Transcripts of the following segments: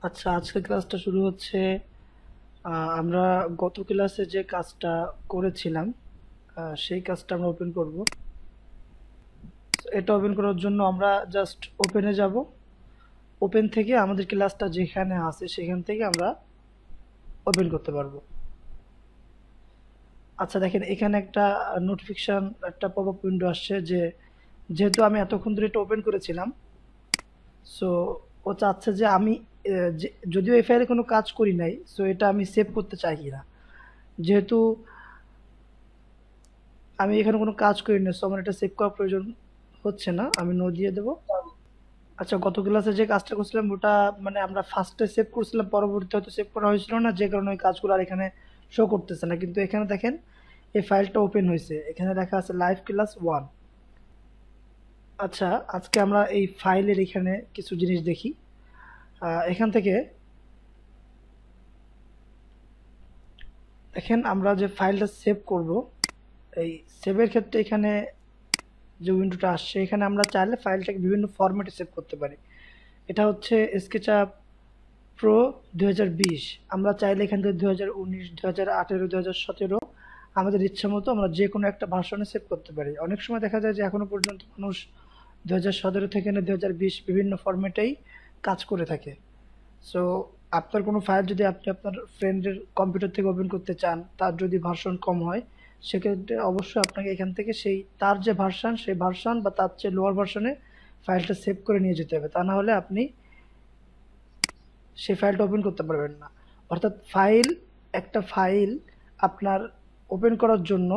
আচ্ছা, আজকের ক্লাসটা শুরু হচ্ছে। আমরা গত ক্লাসে যে কাজটা করেছিলাম, সেই কাজটা আমরা ওপেন করব। এটা ওপেন করার জন্য আমরা জাস্ট ওপেনে যাব। ওপেন থেকে আমাদের ক্লাসটা যেখানে আছে সেখান থেকে আমরা ওপেন করতে পারবো। আচ্ছা, দেখেন এখানে একটা নোটিফিকেশন, একটা পপ আপ উইন্ডো আসছে যে যেহেতু আমি এতক্ষণ ধরে এটা ওপেন করেছিলাম, সো ও চাচ্ছে যে আমি যদিও এই ফাইলে কোনো কাজ করি নাই, সো এটা আমি সেভ করতে চাই কিনা। যেহেতু আমি এখানে কোনো কাজ করি না, সো আমার এটা সেভ করার প্রয়োজন হচ্ছে না, আমি নো দিয়ে দেবো। আচ্ছা, গত ক্লাসে যে কাজটা করছিলাম ওটা মানে আমরা ফার্স্টে সেভ করছিলাম, পরবর্তীতে হয়তো সেভ করা হয়েছিল না, যে কারণে ওই কাজগুলো আর এখানে শো করতেছে না। কিন্তু এখানে দেখেন এই ফাইলটা ওপেন হয়েছে, এখানে লেখা আছে লাইভ ক্লাস 1। আচ্ছা, আজকে আমরা এই ফাইলের এখানে কিছু জিনিস দেখি। এখান থেকে দেখেন আমরা যে ফাইলটা সেভ করব, এই সেভের ক্ষেত্রে এখানে যে উইন্ডোটা আসছে, এখানে আমরা চাইলে ফাইলটাকে বিভিন্ন ফরম্যাটে সেভ করতে পারি। এটা হচ্ছে স্কেচআপ প্রো 2020। আমরা চাইলে এখান থেকে 2019, 2018, 2017 আমাদের ইচ্ছা মতো আমরা যে কোনো একটা ভার্সনে সেভ করতে পারি। অনেক সময় দেখা যায় যে এখনো পর্যন্ত মানুষ 2017 থেকে নিয়ে 2020 বিভিন্ন ফরম্যাটেই কাজ করে থাকে। সো আপনার কোনো ফাইল যদি আপনি আপনার ফ্রেন্ডের কম্পিউটার থেকে ওপেন করতে চান, তার যদি ভার্সন কম হয়, সেক্ষেত্রে অবশ্যই আপনাকে এখান থেকে সেই তার যে ভার্সন, সেই ভার্সন বা তার চেয়ে লোয়ার ভার্সনে ফাইলটা সেভ করে নিয়ে যেতে হবে। তা না হলে আপনি সেই ফাইলটা ওপেন করতে পারবেন না। অর্থাৎ একটা ফাইল আপনার ওপেন করার জন্য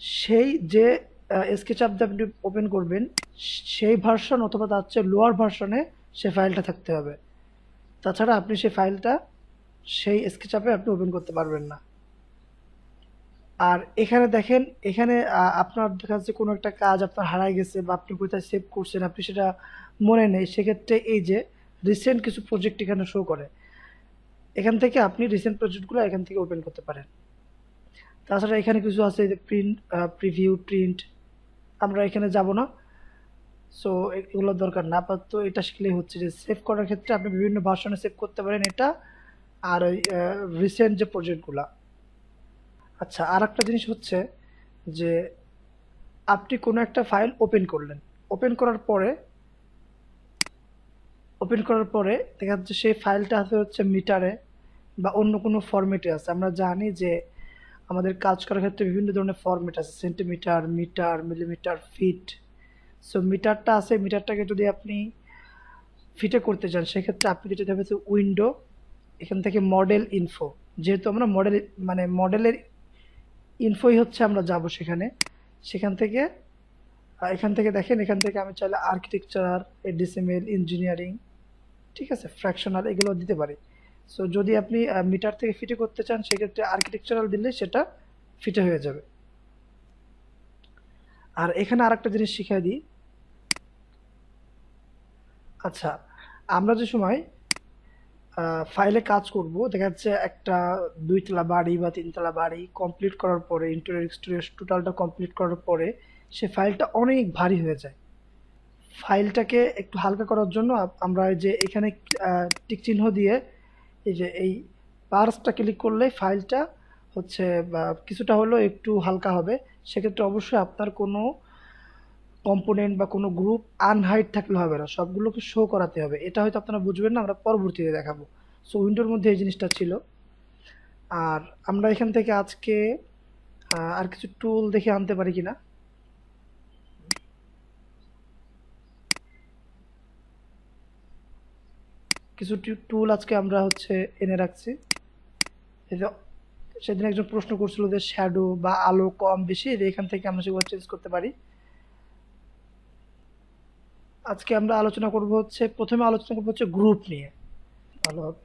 সেই যে স্কেচআপ দিয়ে আপনি ওপেন করবেন, সেই ভার্সন অথবা তার চেয়ে লোয়ার ভার্সনে সেই ফাইলটা থাকতে হবে। তাছাড়া আপনি সেই ফাইলটা সেই স্কেচআপে আপনি ওপেন করতে পারবেন না। আর এখানে দেখেন, এখানে আপনার দেখা যাচ্ছে কোনো একটা কাজ আপনার হারায় গেছে বা আপনি কোথায় সেভ করছেন আপনি সেটা মনে নেই, সেক্ষেত্রে এই যে রিসেন্ট কিছু প্রজেক্ট এখানে শো করে, এখান থেকে আপনি রিসেন্ট প্রজেক্টগুলো এখান থেকে ওপেন করতে পারেন। তাছাড়া এখানে কিছু আছে যে প্রিন্ট, প্রিভিউ, প্রিন্ট, আমরা এখানে যাব না। সো এগুলোর দরকার না, আপাতত এটা শিখলেই হচ্ছে যে সেভ করার ক্ষেত্রে আপনি বিভিন্ন ভার্সনে সেভ করতে পারেন এটা, আর ওই রিসেন্ট যে প্রজেক্টগুলা। আচ্ছা, আর একটা জিনিস হচ্ছে যে আপনি কোনো একটা ফাইল ওপেন করলেন, ওপেন করার পরে ওপেন করার পরে দেখা যাচ্ছে সেই ফাইলটা আছে হচ্ছে মিটারে বা অন্য কোনো ফরম্যাটে আছে। আমরা জানি যে আমাদের কাজ করার ক্ষেত্রে বিভিন্ন ধরনের ফরম্যাট আছে, centimetre, metre, millimetre, feet. So মিটারটা আছে, মিটারটাকে যদি আপনি ফিটে করতে চান সেক্ষেত্রে আপনি যেতে হবে উইন্ডো, এখান থেকে মডেল ইনফো। যেহেতু আমরা মডেল মানে মডেলের ইনফোই হচ্ছে আমরা যাব সেখানে, সেখান থেকে এখান থেকে দেখেন, এখান থেকে আমি চাইলে আর্কিটেকচার, ডিসিমেল, ইঞ্জিনিয়ারিং, ঠিক আছে, ফ্র্যাকশনাল, এগুলো দিতে পারি। সো যদি আপনি মিটার থেকে ফিটে করতে চান সেক্ষেত্রে আর্কিটেকচারাল দিলে সেটা ফিটে হয়ে যাবে। আর এখানে আরেকটা জিনিস শিখিয়ে দিই। আচ্ছা, আমরা যে সময় ফাইলে কাজ করব, দেখা যাচ্ছে একটা 2 তলা বাড়ি বা 3 তলা বাড়ি কমপ্লিট করার পরে, ইন্টেরিয়র এক্সটেরিয়র টোটালটা কমপ্লিট করার পরে সে ফাইলটা অনেক ভারী হয়ে যায়। ফাইলটাকে একটু হালকা করার জন্য আমরা এই যে এখানে টিক চিহ্ন দিয়ে এই যে এই পার্সটা ক্লিক করলে ফাইলটা হচ্ছে কিছুটা হলেও একটু হালকা হবে। সেক্ষেত্রে অবশ্যই আপনার কোনো কম্পোনেন্ট বা কোনো গ্রুপ আনহাইড থাকলে হবে না, সবগুলোকে শো করাতে হবে। এটা হয়তো আপনারা বুঝবেন না, আমরা পরবর্তীতে দেখাবো। সো উইন্ডোর মধ্যে এই জিনিসটা ছিল। আর আমরা এখান থেকে আজকে আর কিছু টুল দেখে আনতে পারি কিনা। কিছু টুল আজকে আমরা হচ্ছে এনে রাখছি। এই যে সেদিন একজন প্রশ্ন করছিল যে শ্যাডো বা আলো কম বেশি, এখান থেকে আমরা সেগুলো চেঞ্জ করতে পারি। আজকে আমরা আলোচনা করব হচ্ছে, প্রথমে আলোচনা করবো হচ্ছে গ্রুপ নিয়ে, ভালো হবে।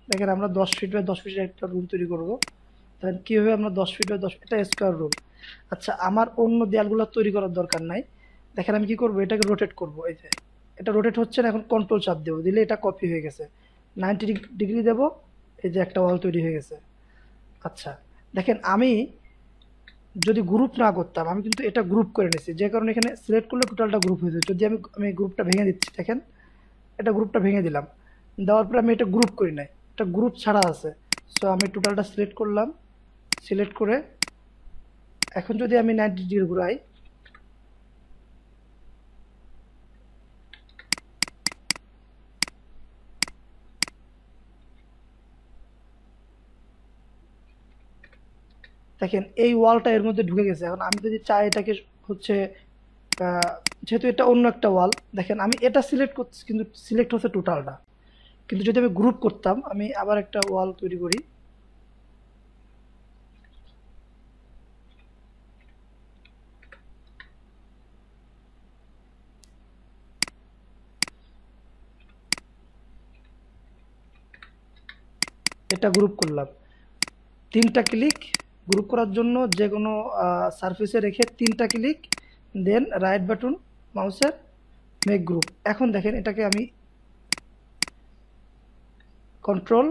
দেখেন আমরা 10 ফিট বাই 10 ফিটের একটা রুম তৈরি করব। তাহলে কীভাবে আমরা 10 ফিট বাই 10 ফিট, এটা স্কোয়ার রুম। আচ্ছা, আমার অন্য দেয়ালগুলো তৈরি করার দরকার নাই। দেখেন আমি কি করব, এটাকে রোটেট করব, এই যে এটা রোটেট হচ্ছে না, এখন কন্ট্রোল চাপ দেবো, দিলে এটা কপি হয়ে গেছে। 90 ডিগ্রি দেবো, এই যে একটা ওয়াল তৈরি হয়ে গেছে। আচ্ছা দেখেন, আমি যদি গ্রুপ না করতাম, আমি কিন্তু এটা গ্রুপ করে নিয়েছি, যে কারণে এখানে সিলেক্ট করলে টোটালটা গ্রুপ হয়ে যাবে। যদি আমি আমি গ্রুপটা ভেঙে দিচ্ছি, দেখেন এটা গ্রুপটা ভেঙে দিলাম, দেওয়ার পরে আমি এটা গ্রুপ করি নাই, এটা গ্রুপ ছাড়া আছে। সো আমি টোটালটা সিলেক্ট করলাম, সিলেক্ট করে এখন যদি আমি 90 ডিগ্রি ঘুরাই, দেখেন এই ওয়ালটা এর মধ্যে ঢুকে গেছে। এখন আমি যদি চাই এটাকে হচ্ছে যেহেতু এটা অন্য একটা ওয়াল, দেখেন আমি এটা সিলেক্ট করছি কিন্তু সিলেক্ট হচ্ছে টোটালটা। কিন্তু যদি আমি গ্রুপ করতাম, আমি আবার একটা ওয়াল তৈরি করি, এটা গ্রুপ করলাম, 3টা ক্লিক গ্রুপ করার জন্য যে কোনো সারফেসে রেখে 3টা ক্লিক, দেন রাইট বাটন মাউসের মেক গ্রুপ। এখন দেখেন এটাকে আমি কন্ট্রোল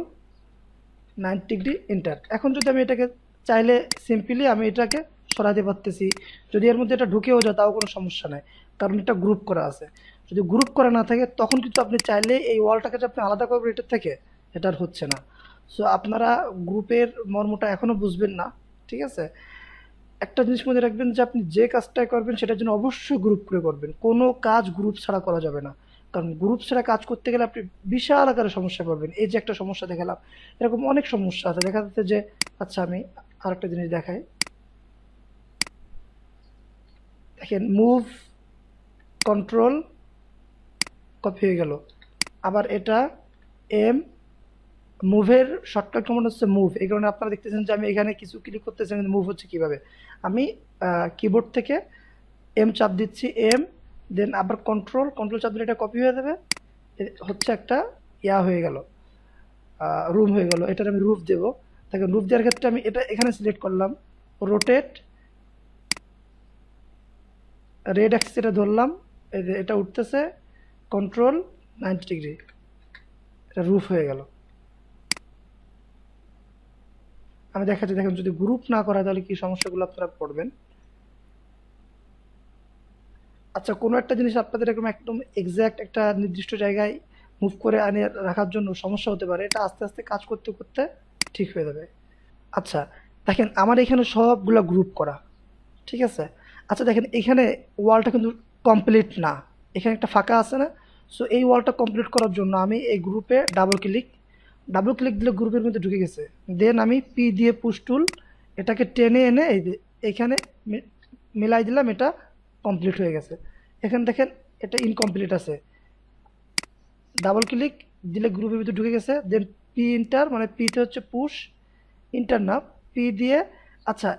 90 ডিগ্রি এন্টার। এখন যদি আমি এটাকে চাইলে সিম্পলি আমি এটাকে সরাতে পারতেছি, যদি এর মধ্যে এটা ঢুকেও যায় তাও কোনো সমস্যা নাই, কারণ এটা গ্রুপ করা আছে। যদি গ্রুপ করা না থাকে তখন কিন্তু আপনি চাইলে এই ওয়ালটাকে যে আপনি আলাদা করবেন এটার থেকে, এটা আর হচ্ছে না। সো আপনারা গ্রুপের মর্মটা এখনও বুঝবেন না, ঠিক আছে? একটা জিনিস মনে রাখবেন যে আপনি যে কাজটাই করবেন সেটার জন্য অবশ্যই গ্রুপ করে করবেন, কোনো কাজ গ্রুপ ছাড়া করা যাবে না। কারণ গ্রুপ ছাড়া কাজ করতে গেলে আপনি বিশাল আকারে সমস্যা পাবেন। এই যে একটা সমস্যা দেখালাম, এরকম অনেক সমস্যা আছে। দেখা যাচ্ছে যে, আচ্ছা আমি আরেকটা জিনিস দেখাই, দেখেন মুভ কন্ট্রোল কপি হয়ে গেল। আবার এটা এম, মুভের শর্টকাট কমান্ড হচ্ছে মুভ, এই কারণে আপনারা দেখতেছেন যে আমি এখানে কিছু ক্লিক করতেছেন কিন্তু মুভ হচ্ছে কিভাবে। আমি কিবোর্ড থেকে এম চাপ দিচ্ছি, এম, দেন আবার কন্ট্রোল কন্ট্রোল চাপ দিলে এটা কপি হয়ে যাবে, হচ্ছে একটা ইয়া হয়ে গেল, রুম হয়ে গেল। এটার আমি রুফ দেবো। দেখেন রুফ দেওয়ার ক্ষেত্রে আমি এটা এখানে সিলেক্ট করলাম, রোটেট রেড অ্যাক্সিস এটা ধরলাম, এই যে এটা উঠতেছে, কন্ট্রোল 90 ডিগ্রি, এটা রুফ হয়ে গেল। আমি দেখাচ্ছি, দেখেন যদি গ্রুপ না করা তাহলে কি সমস্যাগুলো আপনারা পড়বেন। আচ্ছা কোনো একটা জিনিস আপনাদের এরকম একদম এক্স্যাক্ট একটা নির্দিষ্ট জায়গায় মুভ করে আনে রাখার জন্য সমস্যা হতে পারে, এটা আস্তে আস্তে কাজ করতে করতে ঠিক হয়ে যাবে। আচ্ছা দেখেন আমার এখানে সবগুলো গ্রুপ করা, ঠিক আছে? আচ্ছা দেখেন এখানে ওয়ালটা কিন্তু কমপ্লিট না, এখানে একটা ফাঁকা আছে না? সো এই ওয়ালটা কমপ্লিট করার জন্য আমি এই গ্রুপে ডাবল ক্লিক দিলে গ্রুপের মধ্যে ঢুকে গেছে। দেন আমি পি দিয়ে পুশ টুল এটাকে টেনে এনে এই যে এখানে মিলাই দিলাম, এটা কমপ্লিট হয়ে গেছে। এখানে দেখেন এটা ইনকমপ্লিট আছে, ডাবল ক্লিক দিলে গ্রুপের ভিতরে ঢুকে গেছে। দেন পি ইন্টার, মানে পিতে হচ্ছে পুশ, ইন্টার না, পি দিয়ে। আচ্ছা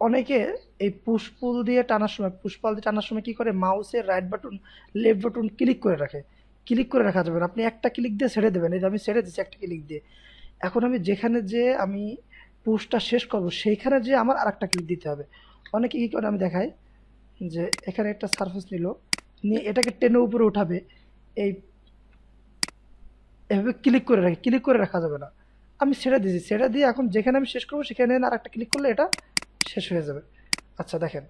অনেকে এই পুশ পুল দিয়ে টানার সময়, পুশ পাল দিয়ে টানার সময় কী করে, মাউসের right button left button click করে রাখে। ক্লিক করে রাখা যাবে না, আপনি একটা ক্লিক দিয়ে ছেড়ে দেবেন। এই যে আমি ছেড়ে দিচ্ছি একটা ক্লিক দিয়ে। এখন আমি যেখানে যে আমি পুশটা শেষ করব সেইখানে যে আমার আর একটা ক্লিক দিতে হবে। অনেকে কী করে আমি দেখাই, যে এখানে একটা সারফেস নিল, নিয়ে এটাকে টেনে উপরে উঠাবে, এই এভাবে ক্লিক করে রাখা যাবে না। আমি ছেড়ে দিয়েছি, ছেড়ে দিয়ে এখন যেখানে আমি শেষ করবো সেখানে আর একটা ক্লিক করলে এটা শেষ হয়ে যাবে। আচ্ছা দেখেন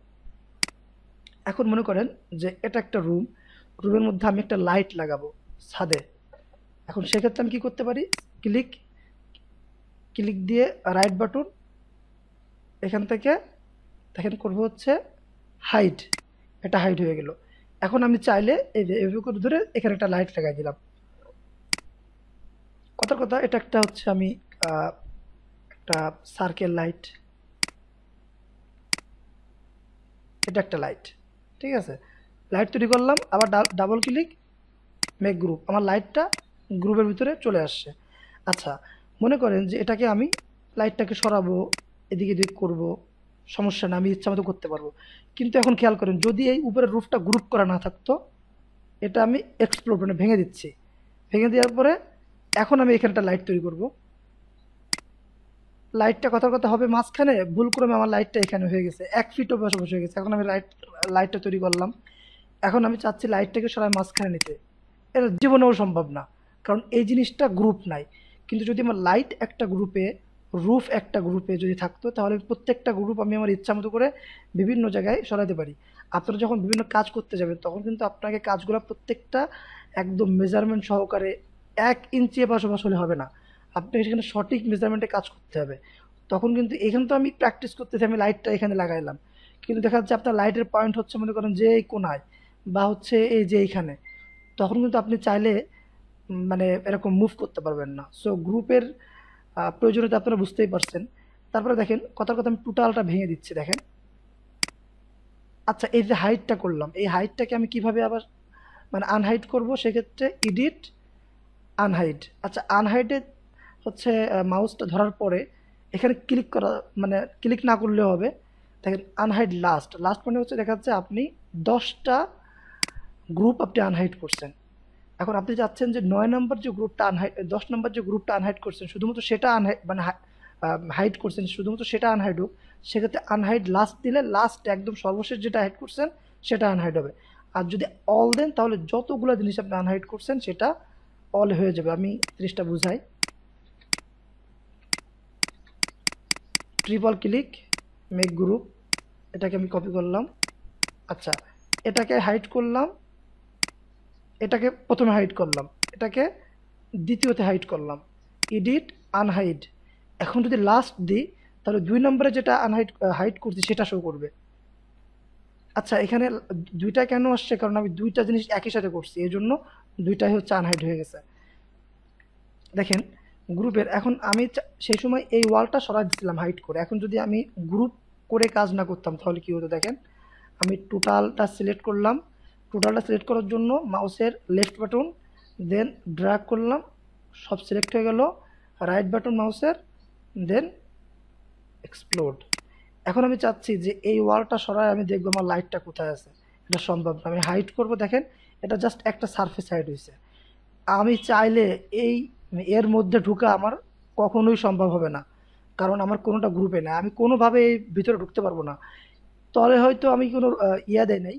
এখন মনে করেন যে এটা একটা রুম, রুমের মধ্যে আমি একটা লাইট লাগাবো ছাদে। এখন সেক্ষেত্রে আমি কী করতে পারি, ক্লিক ক্লিক দিয়ে রাইট বাটন, এখান থেকে দেখেন করবো হচ্ছে হাইড, এটা হাইড হয়ে গেল। এখন আমি চাইলে এই যে এভাবে করে ধরে এখানে একটা লাইট লাগাই দিলাম। কথার কথা এটা একটা হচ্ছে আমি একটা সার্কেল লাইট, এটা একটা লাইট, ঠিক আছে? লাইট তৈরি করলাম, আবার ডাবল ক্লিক মেক গ্রুপ, আমার লাইটটা গ্রুপের ভিতরে চলে আসছে। আচ্ছা মনে করেন যে এটাকে আমি লাইটটাকে সরাবো, এদিকে এদিক করবো, সমস্যা না, আমি ইচ্ছা মতো করতে পারবো। কিন্তু এখন খেয়াল করেন যদি এই উপরের রুফটা গ্রুপ করা না থাকতো, এটা আমি এক্সপ্লোড মানে ভেঙে দিচ্ছি, ভেঙে দেওয়ার পরে এখন আমি এখানটা লাইট তৈরি করব। লাইটটা কথার কথা হবে মাঝখানে, ভুল করে আমার লাইটটা এখানে হয়ে গেছে, 1 ফিটও বসে গেছে। এখন আমি লাইটটা তৈরি করলাম, এখন আমি চাচ্ছি লাইটটাকে সরাই মাঝখানে নিতে। এটা জীবনেও সম্ভব না, কারণ এই জিনিসটা গ্রুপ নাই। কিন্তু যদি আমার লাইট একটা গ্রুপে, রুফ একটা গ্রুপে যদি থাকতো, তাহলে প্রত্যেকটা গ্রুপ আমি আমার ইচ্ছা মতো করে বিভিন্ন জায়গায় সরাতে পারি। আপনারা যখন বিভিন্ন কাজ করতে যাবেন তখন কিন্তু আপনাকে কাজগুলো প্রত্যেকটা একদম মেজারমেন্ট সহকারে 1 ইঞ্চি এপাশ ওপাশ হলে হবে না, আপনাকে সেখানে সঠিক মেজারমেন্টে কাজ করতে হবে। তখন কিন্তু এখানে তো আমি প্র্যাকটিস করতেছি, আমি লাইটটা এখানে লাগাইলাম, কিন্তু দেখা যাচ্ছে আপনার লাইটের পয়েন্ট হচ্ছে মনে করেন যে এই কোনায়, বা হচ্ছে এই যে এইখানে, তখন কিন্তু আপনি চাইলে মানে এরকম মুভ করতে পারবেন না। সো গ্রুপের প্রয়োজনীয়তা আপনারা বুঝতেই পারছেন। তারপরে দেখেন, কথার কথা আমি টোটালটা ভেঙে দিচ্ছি, দেখেন। আচ্ছা, এই যে হাইটটা করলাম, এই হাইটটাকে আমি কিভাবে আবার মানে আনহাইড করব? সেক্ষেত্রে এডিট, আনহাইড। আচ্ছা, আনহাইডে হচ্ছে মাউসটা ধরার পরে এখানে ক্লিক করা, মানে ক্লিক না করলেও হবে। দেখেন, আনহাইড লাস্ট, লাস্ট মানে হচ্ছে দেখা যাচ্ছে আপনি 10টা গ্রুপ আপনি আনহাইড করছেন। এখন আপনি চাচ্ছেন যে 9 নম্বর যে গ্রুপটা আনহাইড, 10 নম্বর যে গ্রুপটা আনহাইড করছেন শুধুমাত্র সেটা আনহাইড মানে হাইড করছেন, শুধুমাত্র সেটা আনহাইড হোক। সেক্ষেত্রে আনহাইড লাস্ট দিলে লাস্ট একদম সর্বশেষ যেটা হাইড করছেন সেটা আনহাইড হবে। আর যদি অল দেন তাহলে যতগুলো জিনিস আপনি আনহাইড করছেন সেটা অল হয়ে যাবে। আমি জিনিসটা বুঝাই। ট্রিপল ক্লিক, মেক গ্রুপ, এটাকে আমি কপি করলাম। আচ্ছা, এটাকে হাইড করলাম, এটাকে প্রথমে হাইড করলাম, এটাকে দ্বিতীয়তে হাইড করলাম, এডিট, আনহাইড। এখন যদি লাস্ট দিই তাহলে 2 নম্বরে যেটা আনহাইড হাইড করছি সেটা শো করবে। আচ্ছা, এখানে দুইটা কেন আসছে? কারণ আমি দুইটা জিনিস একই সাথে করছি, এই জন্য দুইটাই হচ্ছে আনহাইড হয়ে গেছে। দেখেন গ্রুপের, এখন আমি সেই সময় এই ওয়ালটা সরাই দিচ্ছিলাম হাইড করে। এখন যদি আমি গ্রুপ করে কাজ না করতাম তাহলে কি হতো? দেখেন, আমি টোটালটা সিলেক্ট করলাম, টোটালটা সিলেক্ট করার জন্য মাউসের লেফট বাটন, দেন ড্র্যাগ করলাম, সব সিলেক্ট হয়ে গেল, রাইট বাটন মাউসের, দেন এক্সপ্লোড। এখন আমি চাচ্ছি যে এই ওয়ালটা সরাই আমি দেখবো আমার লাইটটা কোথায় আছে। এটা সম্ভব না, আমি হাইড করব। দেখেন, এটা জাস্ট একটা সারফেস হাইড হয়েছে। আমি চাইলে এই এর মধ্যে ঢুকা আমার কখনোই সম্ভব হবে না, কারণ আমার কোনোটা গ্রুপে না, আমি কোনোভাবে এই ভিতরে ঢুকতে পারবো না। তলে হয়তো আমি কোনো ইয়া দেয় নাই,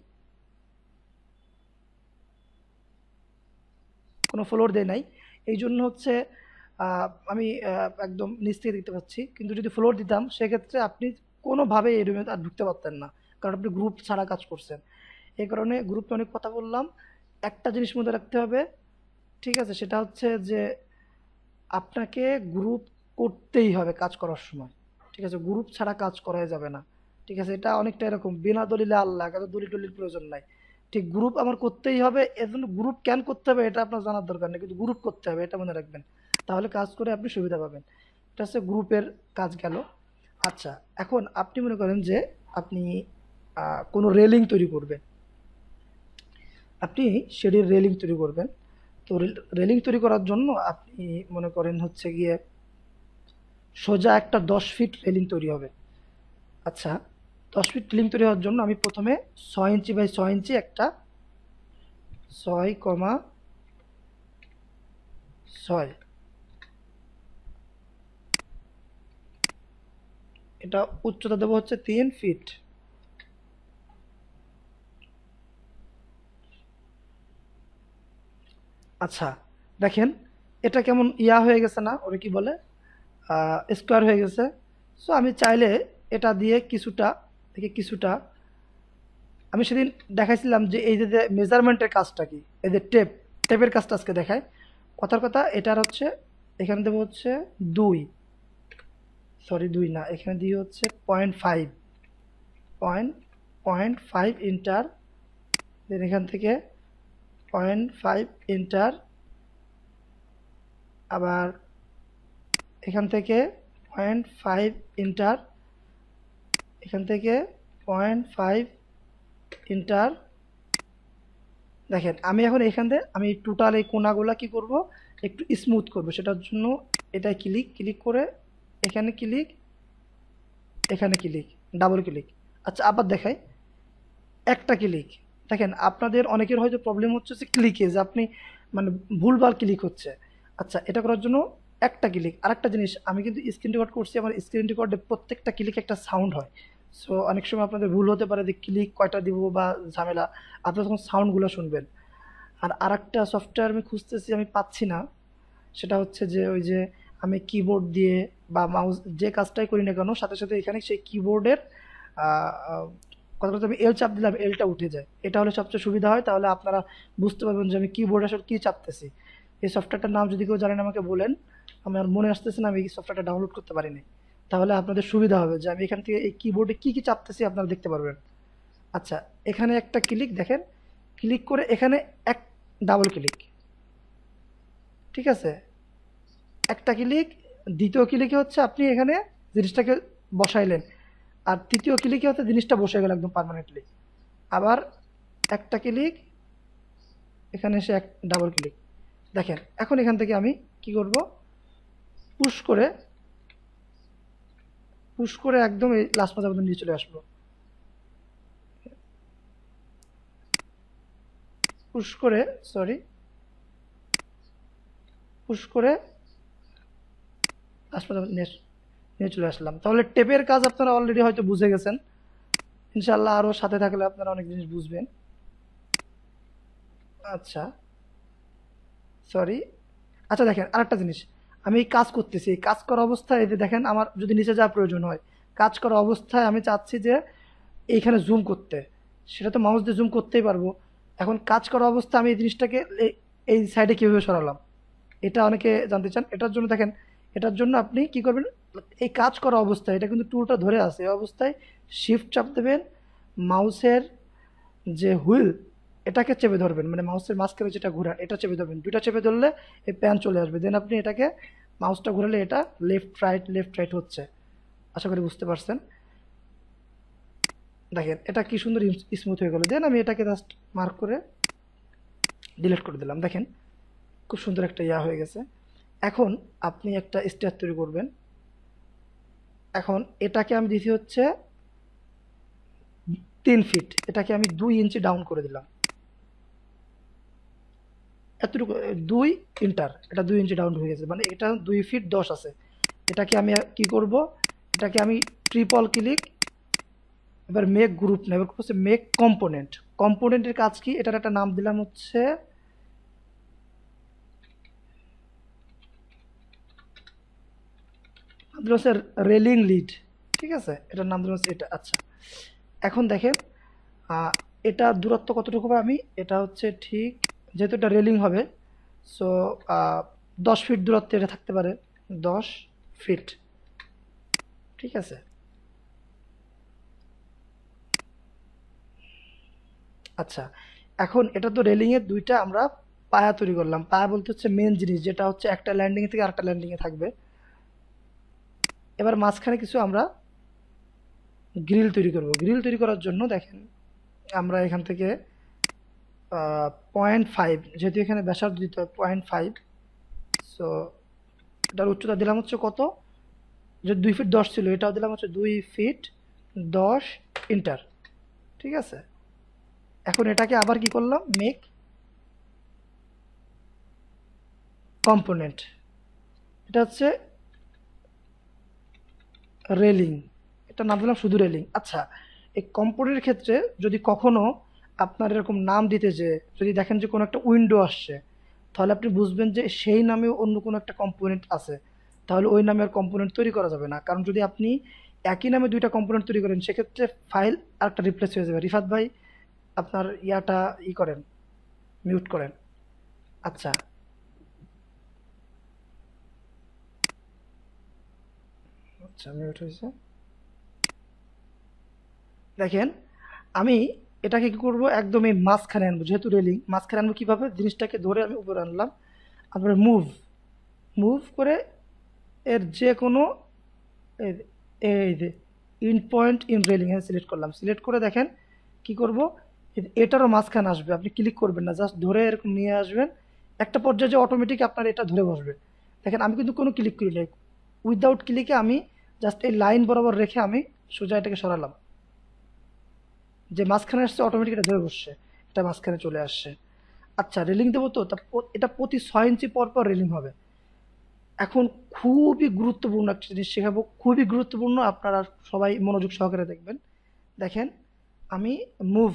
কোনো ফ্লোর দেয় নাই, এই জন্য হচ্ছে আমি একদম নিচ থেকে দেখতে পাচ্ছি। কিন্তু যদি ফ্লোর দিতাম সেক্ষেত্রে আপনি কোনোভাবে এই রুমে আর ঢুকতে পারতেন না, কারণ আপনি গ্রুপ ছাড়া কাজ করছেন। এই কারণে গ্রুপে অনেক কথা বললাম, একটা জিনিস মধ্যে রাখতে হবে, ঠিক আছে? সেটা হচ্ছে যে আপনাকে গ্রুপ করতেই হবে কাজ করার সময়, ঠিক আছে? গ্রুপ ছাড়া কাজ করা যাবে না, ঠিক আছে? এটা অনেকটা এরকম, বিনা দলিলে আল্লাহ, এত দলিল টলির প্রয়োজন নাই। ঠিক, গ্রুপ আমার করতেই হবে। এজন্য গ্রুপ কেন করতে হবে এটা আপনার জানার দরকার নেই, কিন্তু গ্রুপ করতে হবে এটা মনে রাখবেন, তাহলে কাজ করে আপনি সুবিধা পাবেন। এটা হচ্ছে গ্রুপের কাজ গেল। আচ্ছা, এখন আপনি মনে করেন যে আপনি কোনো রেলিং তৈরি করবেন, আপনি সিঁড়ির রেলিং তৈরি করবেন। তো রেলিং তৈরি করার জন্য আপনি মনে করেন হচ্ছে গিয়ে সোজা একটা 10 ফিট রেলিং তৈরি হবে। আচ্ছা, 10 ফিট রেলিং তৈরি হওয়ার জন্য আমি প্রথমে 6 ইঞ্চি বাই 6 ইঞ্চি একটা 6,6 এটা উচ্চতা দেবো হচ্ছে 3 ফিট। আচ্ছা, দেখেন এটা কেমন ইয়া হয়ে গেছে না, ওরা কি বলে, স্কোয়ার হয়ে গেছে। সো আমি চাইলে এটা দিয়ে কিছুটা থেকে কিছুটা, আমি সেদিন দেখাইছিলাম যে এই যে মেজারমেন্টের কাজটা কি, এই যে টেপের কাজটা আজকে দেখায়। কথার কথা, এটার হচ্ছে এখানে দেবো হচ্ছে 2, সরি 2 না, এখানে দিয়ে হচ্ছে 0.5, পয়েন্ট 0.5 ইন্টার, দেন এখান থেকে 0.5 ইন্টার, আবার এখান থেকে 0.5 ইন্টার, এখান থেকে 0.5 ইন্টার। দেখেন, আমি এখন এখান থেকে আমি টোটাল এই কোনাগুলা কি করব, একটু স্মুথ করব। সেটার জন্য এটাই ক্লিক, ক্লিক করে এখানে ক্লিক, এখানে ক্লিক, ডাবল ক্লিক। আচ্ছা, আবার দেখাই, একটা ক্লিক। দেখেন, আপনাদের অনেকের হয়তো প্রবলেম হচ্ছে যে ক্লিকে, যে আপনি মানে ভুলভাল ক্লিক হচ্ছে। আচ্ছা, এটা করার জন্য একটা ক্লিক। আরেকটা জিনিস, আমি কিন্তু স্ক্রিন রেকর্ড করছি, আমার স্ক্রিন রেকর্ডে প্রত্যেকটা ক্লিক একটা সাউন্ড হয়। সো অনেক সময় আপনাদের ভুল হতে পারে যে ক্লিক কয়টা দিব বা ঝামেলা, আপনারা তখন সাউন্ডগুলো শুনবেন। আর আরেকটা সফটওয়্যার আমি খুঁজতেছি, আমি পাচ্ছি না। সেটা হচ্ছে যে ওই যে আমি কিবোর্ড দিয়ে বা মাউস যে কাজটাই করি না কেন, সাথে সাথে এখানে সেই কিবোর্ডের কথা কথা আমি এল চাপ দিলাম, এলটা উঠে যায়। এটা হলে সবচেয়ে সুবিধা হয়, তাহলে আপনারা বুঝতে পারবেন যে আমি কিবোর্ড আসলে কী চাপতেছি। এই সফটওয়্যারটার নাম যদি কেউ জানেন আমাকে বলেন, আমার মনে আসতেছে না, আমি এই সফটওয়্যারটা ডাউনলোড করতে পারিনি। তাহলে আপনাদের সুবিধা হবে যে আমি এখান থেকে এই কিবোর্ডে কী কী চাপতেছি আপনারা দেখতে পারবেন। আচ্ছা, এখানে একটা ক্লিক দেখেন, ক্লিক করে এখানে এক ডাবল ক্লিক, ঠিক আছে, একটা ক্লিক। দ্বিতীয় ক্লিকে হচ্ছে আপনি এখানে জিনিসটাকে বসাইলেন, আর তৃতীয় ক্লিকে হচ্ছে জিনিসটা বসে গেল একদম পার্মানেন্টলি। আবার একটা ক্লিক, এখানে এসে এক ডাবল ক্লিক। দেখেন এখন এখান থেকে আমি কি করব, পুশ করে একদম এই লাস্ট পর্যন্ত নিয়ে চলে আসবো। পুশ করে, সরি, পুশ করে লাস্ট পর্যন্ত নিয়ে চলে আসলাম। তাহলে টেপের কাজ আপনারা অলরেডি হয়তো বুঝে গেছেন, ইনশাল্লাহ আরও সাথে থাকলে আপনারা অনেক জিনিস বুঝবেন। আচ্ছা, সরি। আচ্ছা দেখেন আরেকটা জিনিস, আমি এই কাজ করতেছি, এই কাজ করা অবস্থায় এই যে দেখেন আমার যদি নিচে যাওয়ার প্রয়োজন হয়, কাজ করা অবস্থায় আমি চাচ্ছি যে এইখানে জুম করতে, সেটা তো মাউস দিয়ে জুম করতেই পারবো। এখন কাজ করা অবস্থায় আমি এই জিনিসটাকে এই সাইডে কীভাবে সরালাম, এটা অনেকে জানতে চান। এটার জন্য দেখেন, এটার জন্য আপনি কি করবেন, এই কাজ করা অবস্থায় এটা কিন্তু টুলটা ধরে আছে, এই অবস্থায় শিফট চাপ দেবেন, মাউসের যে হুইল এটাকে চেপে ধরবেন, মানে মাউসের মাঝখানে যেটা ঘোরা এটা চেপে ধরবেন, দুইটা চেপে ধরলে এই প্যান চলে আসবে। দেন আপনি এটাকে মাউসটা ঘোরালে এটা লেফট রাইট হচ্ছে। আশা করি বুঝতে পারছেন। দেখেন এটা কি সুন্দর স্মুথ হয়ে গেল। দেন আমি এটাকে জাস্ট মার্ক করে ডিলিট করে দিলাম। দেখেন খুব সুন্দর একটা ইয়া হয়ে গেছে। এখন আপনি একটা স্টেয়ার তৈরি করবেন। এখন এটাকে আমি দিছি হচ্ছে 3 ফিট, এটাকে আমি 2 ইঞ্চি ডাউন করে দিলাম। এতটুকু 2 ইন্টার, এটা 2 ইঞ্চি ডাউন হয়ে গেছে, মানে এটা 2 ফিট 10 আছে। এটাকে আমি কি করব, এটাকে আমি ট্রিপল ক্লিক, এবার মেক গ্রুপ না, এবার হচ্ছে মেক কম্পোনেন্ট। কম্পোনেন্টের কাজ কি, এটার একটা নাম দিলাম হচ্ছে রেলিং লিড, ঠিক আছে, এটার নাম দিলাম হচ্ছে এটা। আচ্ছা, এখন দেখেন এটা দূরত্ব কতটুকু হবে, আমি এটা হচ্ছে ঠিক, যেহেতু এটা রেলিং হবে, সো 10 ফিট দূরত্বে এটা থাকতে পারে, 10 ফিট, ঠিক আছে। আচ্ছা, এখন এটা তো রেলিংয়ের দুইটা আমরা পায়া তৈরি করলাম। পায়া বলতে হচ্ছে মেন জিনিস, যেটা হচ্ছে একটা ল্যান্ডিং থেকে আরেকটা ল্যান্ডিংয়ে থাকবে। এবার মাঝখানে কিছু আমরা গ্রিল তৈরি করব। গ্রিল তৈরি করার জন্য দেখেন আমরা এখান থেকে 0.5, যেহেতু এখানে ব্যাসার্ধ দিতে হয় 0.5, সো এটার উচ্চতা দিলাম হচ্ছে কত, যে 2 ফিট 10 ছিল, এটাও দিলাম হচ্ছে 2 ফিট 10 ইন্টার, ঠিক আছে। এখন এটাকে আবার কি করলাম, মেক কম্পোনেন্ট, এটা হচ্ছে রেলিং, এটা নাম দিলাম শুধু রেলিং। আচ্ছা, এই কম্পোনেন্টের ক্ষেত্রে যদি কখনো আপনার এরকম নাম দিতে, যে যদি দেখেন যে কোনো একটা উইন্ডো আসছে, তাহলে আপনি বুঝবেন যে সেই নামে অন্য কোনো একটা কম্পোনেন্ট আছে, তাহলে ওই নামে আর কম্পোনেন্ট তৈরি করা যাবে না। কারণ যদি আপনি একই নামে দুইটা কম্পোনেন্ট তৈরি করেন, সেক্ষেত্রে ফাইল আরেকটা রিপ্লেস হয়ে যাবে। রিফাত ভাই আপনার ইয়াটা করেন, মিউট করেন। আচ্ছা, আচ্ছা মিউট হয়েছে। দেখেন আমি এটাকে কি করব, একদম এই মাঝখানে আনবো, যেহেতু রেলিং মাঝখানে আনবো কিভাবে, জিনিসটাকে ধরে আমি উপরে আনলাম, তারপরে মুভ মুভ করে এর যে কোনো এই যে in point in railing select করলাম। সিলেক্ট করে দেখেন কি করব, এটারও মাঝখানে আসবে, আপনি ক্লিক করবেন না, জাস্ট ধরে এরকম নিয়ে আসবেন। একটা পর্যায়ে যে অটোমেটিক আপনার এটা ধরে বসবে। দেখেন আমি কিন্তু কোনো ক্লিক করি নাই, উইদাউট ক্লিকে আমি জাস্ট এই লাইন বরাবর রেখে আমি সোজা এটাকে সরালাম, যে মাঝখানে আসছে অটোমেটিক এটা ধরে বসছে, এটা মাঝখানে চলে আসছে। আচ্ছা, রেলিং দেবো তো এটা প্রতি 6 ইঞ্চি পর পর রেলিং হবে। এখন খুবই গুরুত্বপূর্ণ একটা জিনিস শেখাবো, খুবই গুরুত্বপূর্ণ, আপনারা সবাই মনোযোগ সহকারে দেখবেন। দেখেন আমি মুভ,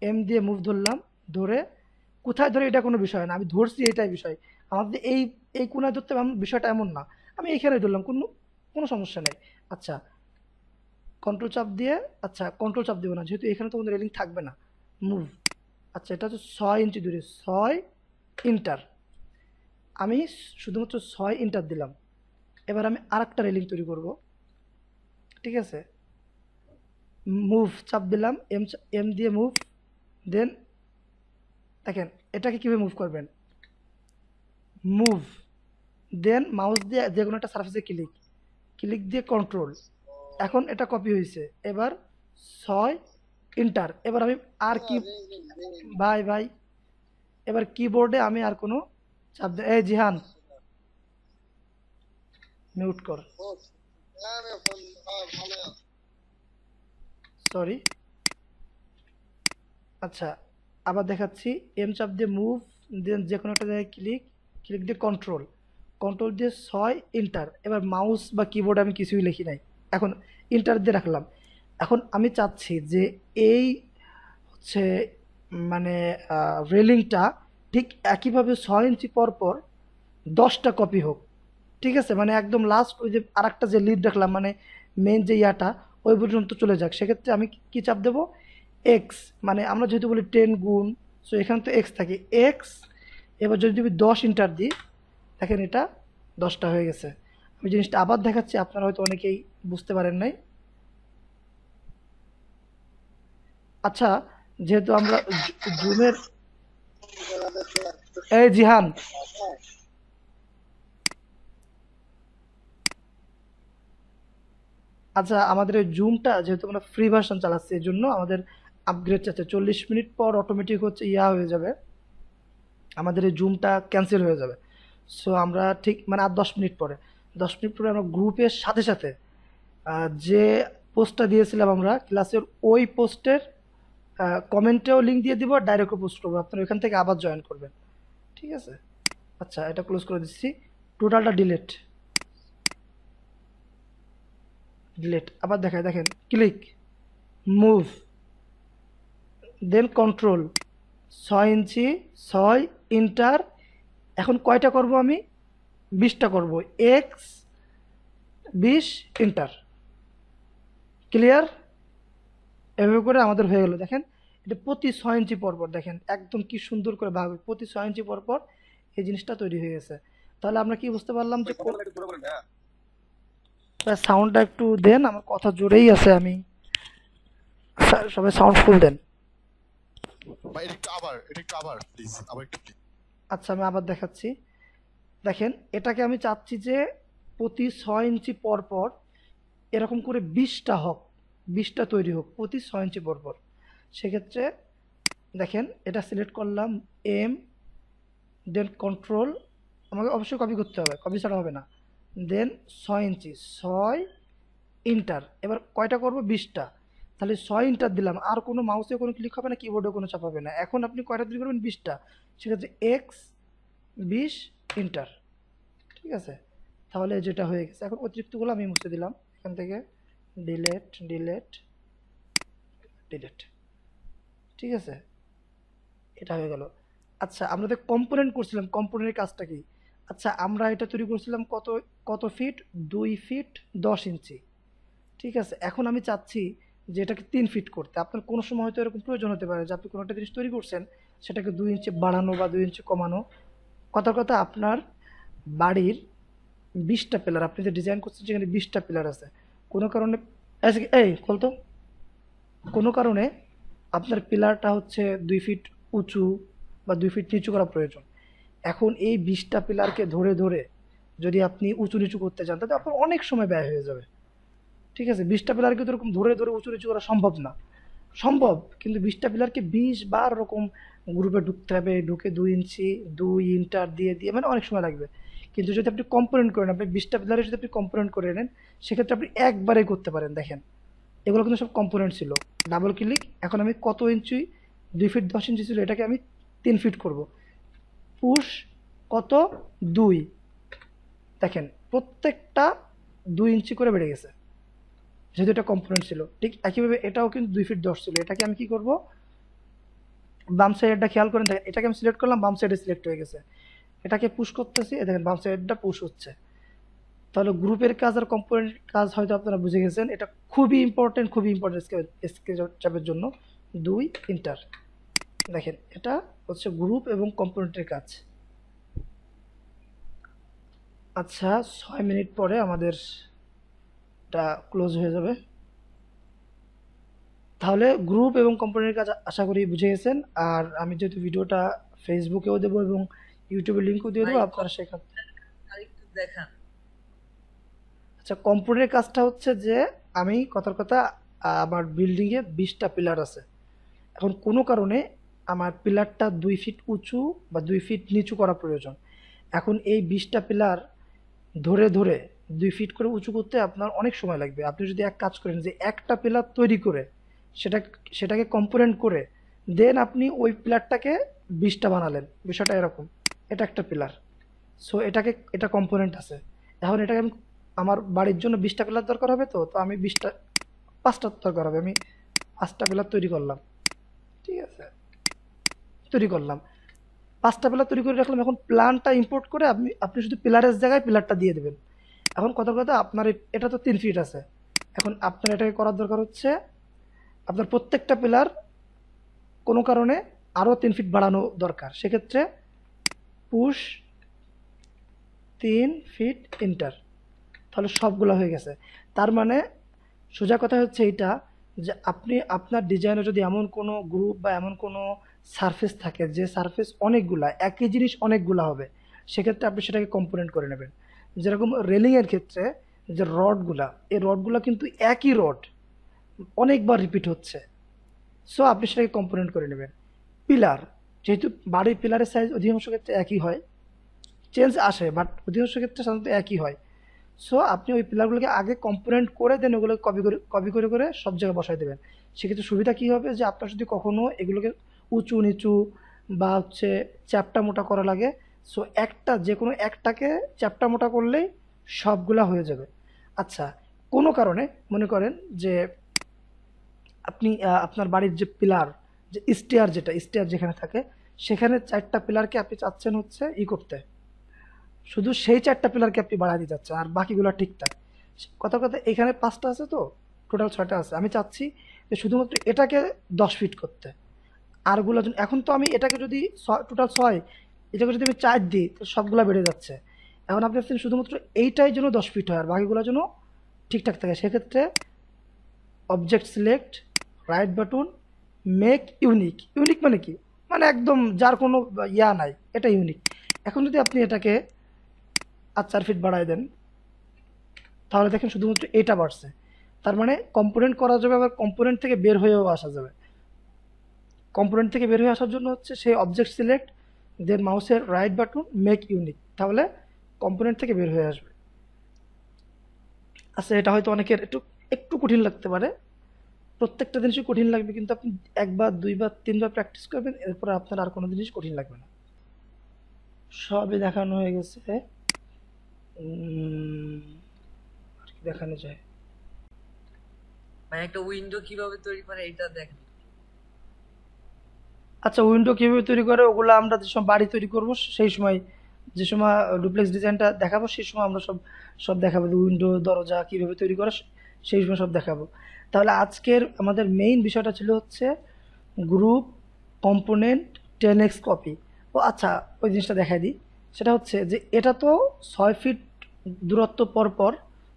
এম দিয়ে মুভ ধরলাম, ধরে কোথায় ধরে এটা কোনো বিষয় না, আমি ধরছি এটাই বিষয়। আমাদের এই কোনায় ধরতে হবে বিষয়টা এমন না, আমি এইখানে ধরলাম, কোনো কোনো সমস্যা নেই। আচ্ছা, কন্ট্রোল চাপ দিয়ে, আচ্ছা কন্ট্রোল চাপ দিব না, যেহেতু এখানে তো কোনো রেলিং থাকবে না। মুভ, আচ্ছা এটা হচ্ছে 6 ইঞ্চি দূরে, 6 ইন্টার, আমি শুধুমাত্র 6 ইন্টার দিলাম। এবার আমি আরেকটা রেলিং তৈরি করব, ঠিক আছে। মুভ চাপ দিলাম, এম দিয়ে মুভ, দেন দেখেন এটাকে কীভাবে মুভ করবেন, মুভ, দেন মাউস দিয়ে যে কোনো একটা সারফেসে ক্লিক, ক্লিক দিয়ে কন্ট্রোল, এখন এটা কপি হয়েছে। এবার 6 ইন্টার, এবার আমি আর কি, ভাই ভাই এবার কিবোর্ডে আমি আর কোনো চাপ এই জিহান মিউট কর, সরি। আচ্ছা আবার দেখাচ্ছি, এম চাপ দিয়ে মুভ, দেন যে কোনো একটা জায়গায় ক্লিক, ক্লিক দিয়ে কন্ট্রোল, কন্ট্রোল দিয়ে 6 ইন্টার, এবার মাউস বা কিবোর্ড আমি কিছুই লিখি নাই, এখন ইন্টার দিয়ে রাখলাম। এখন আমি চাচ্ছি যে এই হচ্ছে মানে রেলিংটা ঠিক একইভাবে 6 ইঞ্চি পর পর 10টা কপি হোক, ঠিক আছে, মানে একদম লাস্ট ওই যে আরেকটা যে লিড রাখলাম, মানে মেন যে ইয়াটা ওই পর্যন্ত চলে যাক। সেক্ষেত্রে আমি কি চাপ দেবো, এক্স, মানে আমরা যেহেতু বলি 10 গুণ, সো এখানে তো এক্স থাকে, এক্স। এবার যদি আমি 10 ইন্টার দিই, দেখেন এটা 10টা হয়ে গেছে। আমি জিনিসটা আবার দেখাচ্ছি, আপনারা হয়তো অনেকেই বুঝতে পারেন নাই। আচ্ছা, যেহেতু আমরা জুমের, এই জিহান, আচ্ছা আমাদের এই জুমটা যেহেতু আমরা ফ্রি ভার্সন চালাচ্ছি, এই জন্য আমাদের আপগ্রেড চাচ্ছে, 40 মিনিট পর অটোমেটিক হচ্ছে ইয়া হয়ে যাবে, আমাদের এই জুমটা ক্যান্সেল হয়ে যাবে। সো আমরা ঠিক মানে আর 10 মিনিট পরে, 10 মিনিট পরে আমরা গ্রুপের সাথে সাথে যে পোস্টটা দিয়েছিলাম আমরা ক্লাসের, ওই পোস্টের কমেন্টেও লিঙ্ক দিয়ে দিব, ডাইরেক্টও পোস্ট করবো, আপনারা ওইখান থেকে আবার জয়েন করবেন, ঠিক আছে। আচ্ছা এটা ক্লোজ করে দিচ্ছি, টোটালটা ডিলেট, ডিলেট আবার দেখায়, দেখেন ক্লিক, মুভ, দেন কন্ট্রোল, 6 ইঞ্চি, 6 ইন্টার, এখন কয়টা করব আমি, 20টা করব, এক্স 20 ইন্টার, ক্লিয়ার। এভাবে করে আমাদের হয়ে গেল, দেখেন এটা প্রতি 6 ইঞ্চি পর পর, দেখেন একদম কি সুন্দর করে ভাবে প্রতি 6 ইঞ্চি পর পর এই জিনিসটা তৈরি হয়ে গেছে। তাহলে আমরা কি বুঝতে পারলাম যে সাউন্ডটা একটু দেন, আমার কথা জোরেই আছে, আমি সবাই সাউন্ড ফুল দেন। আচ্ছা আমি আবার দেখাচ্ছি, দেখেন এটাকে আমি চাচ্ছি যে প্রতি 6 ইঞ্চি পর পর এরকম করে 20টা হোক, 20টা তৈরি হোক প্রতি 6 ইঞ্চি পর পর। সেক্ষেত্রে দেখেন এটা সিলেক্ট করলাম, এম, দেন কন্ট্রোল, আমাকে অবশ্যই কপি করতে হবে, কপি ছাড়া হবে না, দেন 6 ইঞ্চি, 6 ইন্টার, এবার কয়টা করব, 20টা, তাহলে 6 ইন্টার দিলাম, আর কোনো মাউসে কোনো ক্লিক হবে না, কিবোর্ডে কোনো চাপ হবে না। এখন আপনি কয়টা তৈরি করবেন, 20টা, সেক্ষেত্রে এক্স 20 ইন্টার, ঠিক আছে। তাহলে যেটা হয়ে গেছে, এখন অতিরিক্তগুলো আমি মুছে দিলাম এখান থেকে, ডিলেট ডিলেট ডিলেট, ঠিক আছে, এটা হয়ে গেল। আচ্ছা আমরা তো কম্পোনেন্ট করছিলাম, কম্পোনেন্টের কাজটা কি, আচ্ছা আমরা এটা তৈরি করছিলাম কত, কত ফিট, 2 ফিট 10 ইঞ্চি, ঠিক আছে। এখন আমি চাচ্ছি যে এটাকে 3 ফিট করতে, আপনার কোনো সময় হয়তো এরকম প্রয়োজন হতে পারে যে আপনি কোনো একটা জিনিস তৈরি করছেন, সেটাকে 2 ইঞ্চি বাড়ানো বা 2 ইঞ্চি কমানো। কথার কথা আপনার বাড়ির 20টা পিলার আপনি যে ডিজাইন করছেন, সেখানে 20টা পিলার আছে, কোনো কারণে এই বলতো, কোনো কারণে আপনার পিলারটা হচ্ছে 2 ফিট উঁচু বা 2 ফিট নিচু করা প্রয়োজন। এখন এই 20টা পিলারকে ধরে ধরে যদি আপনি উঁচু নিচু করতে চান, তাহলে আপনার অনেক সময় ব্যয় হয়ে যাবে, ঠিক আছে। 20টা পিলারকে তো এরকম ধরে ধরে উঁচু নিচু করা সম্ভব না, সম্ভব, কিন্তু 20টা পিলারকে 20 বার ওরকম গ্রুপে ঢুকতে হবে, ঢুকে 2 ইঞ্চি 2 ইন্টার দিয়ে দিয়ে মানে অনেক সময় লাগবে। কিন্তু যদি আপনি কম্পোনেন্ট করেন, আপনি 20টা পিলারে যদি আপনি কম্পোনেন্ট করে নেন, সেক্ষেত্রে আপনি একবারেই করতে পারেন। দেখেন এগুলো কিন্তু সব কম্পোনেন্ট ছিল, ডাবল ক্লিক, এখন আমি কত ইঞ্চি, 2 ফিট 10 ইঞ্চি ছিল, এটাকে আমি 3 ফিট করব, পুশ কত, 2, দেখেন প্রত্যেকটা 2 ইঞ্চি করে বেড়ে গেছে, যেহেতু এটা কম্পোনেন্ট ছিল। ঠিক একইভাবে এটাও কিন্তু 2 ফিট 10 ছিল, এটাকে আমি কি করব, বাম সাইডটা খেয়াল করেন, দেখেন এটাকে আমি সিলেক্ট করলাম, বাম সাইডে সিলেক্ট হয়ে গেছে। এটাকে পুশ করতেছি, দেখেন বাম সাইডটা পুশ হচ্ছে। তাহলে গ্রুপের কাজ আর কম্পোনেন্টের কাজ হয়তো আপনারা বুঝে গেছেন। এটা খুবই ইম্পর্টেন্ট, খুবই ইম্পর্টেন্ট স্কেচআপের জন্য। 2 ইন্টার। দেখেন এটা হচ্ছে গ্রুপ এবং কম্পোনেন্টের কাজ। আচ্ছা 6 মিনিট পরে আমাদের এটা ক্লোজ হয়ে যাবে। তাহলে গ্রুপ এবং কম্পোনেন্টের কাজ আশা করি বুঝে গেছেন। আর আমি যেহেতু ভিডিওটা ফেসবুকেও দেবো এবং ইউটিউবের লিঙ্কও দিয়ে দেবো, আপনারা সেখান। আরেকটু দেখান। আচ্ছা কম্পোনেন্টের কাজটা হচ্ছে যে আমি কথার কথা আমার বিল্ডিংয়ে 20টা পিলার আছে। এখন কোনো কারণে আমার পিলারটা 2 ফিট উঁচু বা 2 ফিট নিচু করা প্রয়োজন। এখন এই 20টা পিলার ধরে ধরে 2 ফিট করে উঁচু করতে আপনার অনেক সময় লাগবে। আপনি যদি এক কাজ করেন যে একটা পিলার তৈরি করে সেটা সেটাকে কম্পোনেন্ট করে দেন আপনি ওই পিলারটাকে 20টা বানালেন, বিষয়টা এরকম। এটা একটা পিলার, সো এটা কম্পোনেন্ট আছে। এখন এটাকে আমি আমার বাড়ির জন্য 20টা পিলার দরকার হবে, তো তো আমি 5টা দরকার হবে, আমি 5টা পিলার তৈরি করলাম। ঠিক আছে, তৈরি করলাম 5টা পিলার তৈরি করে রাখলাম। এখন প্ল্যানটা ইম্পোর্ট করে আপনি আপনি শুধু পিলারের জায়গায় পিলারটা দিয়ে দেবেন। এখন কথা কথা আপনার এটা তো 3 ফিট আছে। এখন আপনার এটাকে করার দরকার হচ্ছে আপনার প্রত্যেকটা পিলার কোনো কারণে আরও 3 ফিট বাড়ানো দরকার। সেক্ষেত্রে পুশ 3 ফিট ইন্টার। তাহলে সবগুলো হয়ে গেছে। তার মানে সোজা কথা হচ্ছে এইটা, যে আপনি আপনার ডিজাইনে যদি এমন কোনো গ্রুপ বা এমন কোনো সারফেস থাকে যে সারফেস অনেকগুলা, একই জিনিস অনেকগুলা হবে, সেক্ষেত্রে আপনি সেটাকে কম্পোনেন্ট করে নেবেন। যেরকম রেলিংয়ের ক্ষেত্রে যে রডগুলা, এই রডগুলা কিন্তু একই রড অনেকবার রিপিট হচ্ছে, সো আপনি সেটাকে কম্পোনেন্ট করে নেবেন। পিলার, যেহেতু বাড়ির পিলারের সাইজ অধিকাংশ ক্ষেত্রে একই হয়, চেঞ্জ আসে বাট অধিকাংশ ক্ষেত্রে সাধারণত একই হয়। সো আপনি ওই পিলারগুলোকে আগে কম্পোনেন্ট করে দেন ওগুলোকে কপি করে সব জায়গায় বসাই দেবেন। সেক্ষেত্রে সুবিধা কী হবে যে আপনার যদি কখনো এগুলোকে উঁচু নিচু বা হচ্ছে চ্যাপ্টা মোটা করা লাগে, সো একটা যে কোনো একটাকে চ্যাপ্টা মোটা করলেই সবগুলা হয়ে যাবে। আচ্ছা কোনো কারণে মনে করেন যে আপনি আপনার বাড়ির যে পিলার, যে স্টেয়ার যেখানে থাকে, সেখানে 4টা পিলারকে আপনি চাচ্ছেন হচ্ছে করতে, শুধু সেই 4টা পিলারকে আপনি বাড়ায় দিতে চাচ্ছেন আর বাকিগুলো ঠিকঠাক। কথা কথা এখানে 5টা আছে, তো টোটাল 6টা আছে। আমি চাচ্ছি যে শুধুমাত্র এটাকে 10 ফিট করতে, আরগুলো এখন তো আমি এটাকে যদি টোটাল 6, এটাকে যদি আমি 4 দিই তো সবগুলা বেড়ে যাচ্ছে। এখন আপনি চাচ্ছেন শুধুমাত্র এইটাই যেন 10 ফিট হয় আর বাকিগুলো যেন ঠিকঠাক থাকে। সেক্ষেত্রে object select, right button, make unique. Unique মানে কি, মানে একদম যার কোনো ইয়া নাই, এটা ইউনিক। এখন যদি আপনি এটাকে আর 4 ফিট বাড়ায় দেন, তাহলে দেখেন শুধুমাত্র এটা বাড়ছে। তার মানে কম্পোনেন্ট করা যাবে, আবার কম্পোনেন্ট থেকে বের হয়েও আসা যাবে। কম্পোনেন্ট থেকে বের হয়ে আসার জন্য হচ্ছে সেই অবজেক্ট সিলেক্ট, দেন মাউসের রাইট বাটন, মেক ইউনিক, তাহলে কম্পোনেন্ট থেকে বের হয়ে আসবে। আচ্ছা এটা হয়তো অনেকের একটু একটু কঠিন লাগতে পারে, প্রত্যেকটা জিনিসই কঠিন লাগবে, কিন্তু আপনি একবার দুইবার তিনবার প্র্যাকটিস করবেন, এরপর আপনার আর কোনো জিনিস কঠিন লাগবে না। সবই দেখানো হয়ে গেছে। আর কি দেখানো যায়? ভাই একটা উইন্ডো কিভাবে তৈরি করে এটা দেখেন। আচ্ছা উইন্ডো কীভাবে তৈরি করে ওগুলো আমরা যে সময় বাড়ি তৈরি করব সেই সময়, যে সময় ডুপ্লেক্স ডিজাইনটা দেখাবো সেই সময় আমরা সব সব দেখাবো, উইন্ডো দরজা কীভাবে তৈরি করে সেই সময় সব দেখাবো। তাহলে আজকের আমাদের মেইন বিষয়টা ছিল হচ্ছে গ্রুপ, কম্পোনেন্ট, 10x কপি। ও আচ্ছা ওই জিনিসটা দেখাই দিই। সেটা হচ্ছে যে এটা তো 6 ফিট দূরত্ব পর পর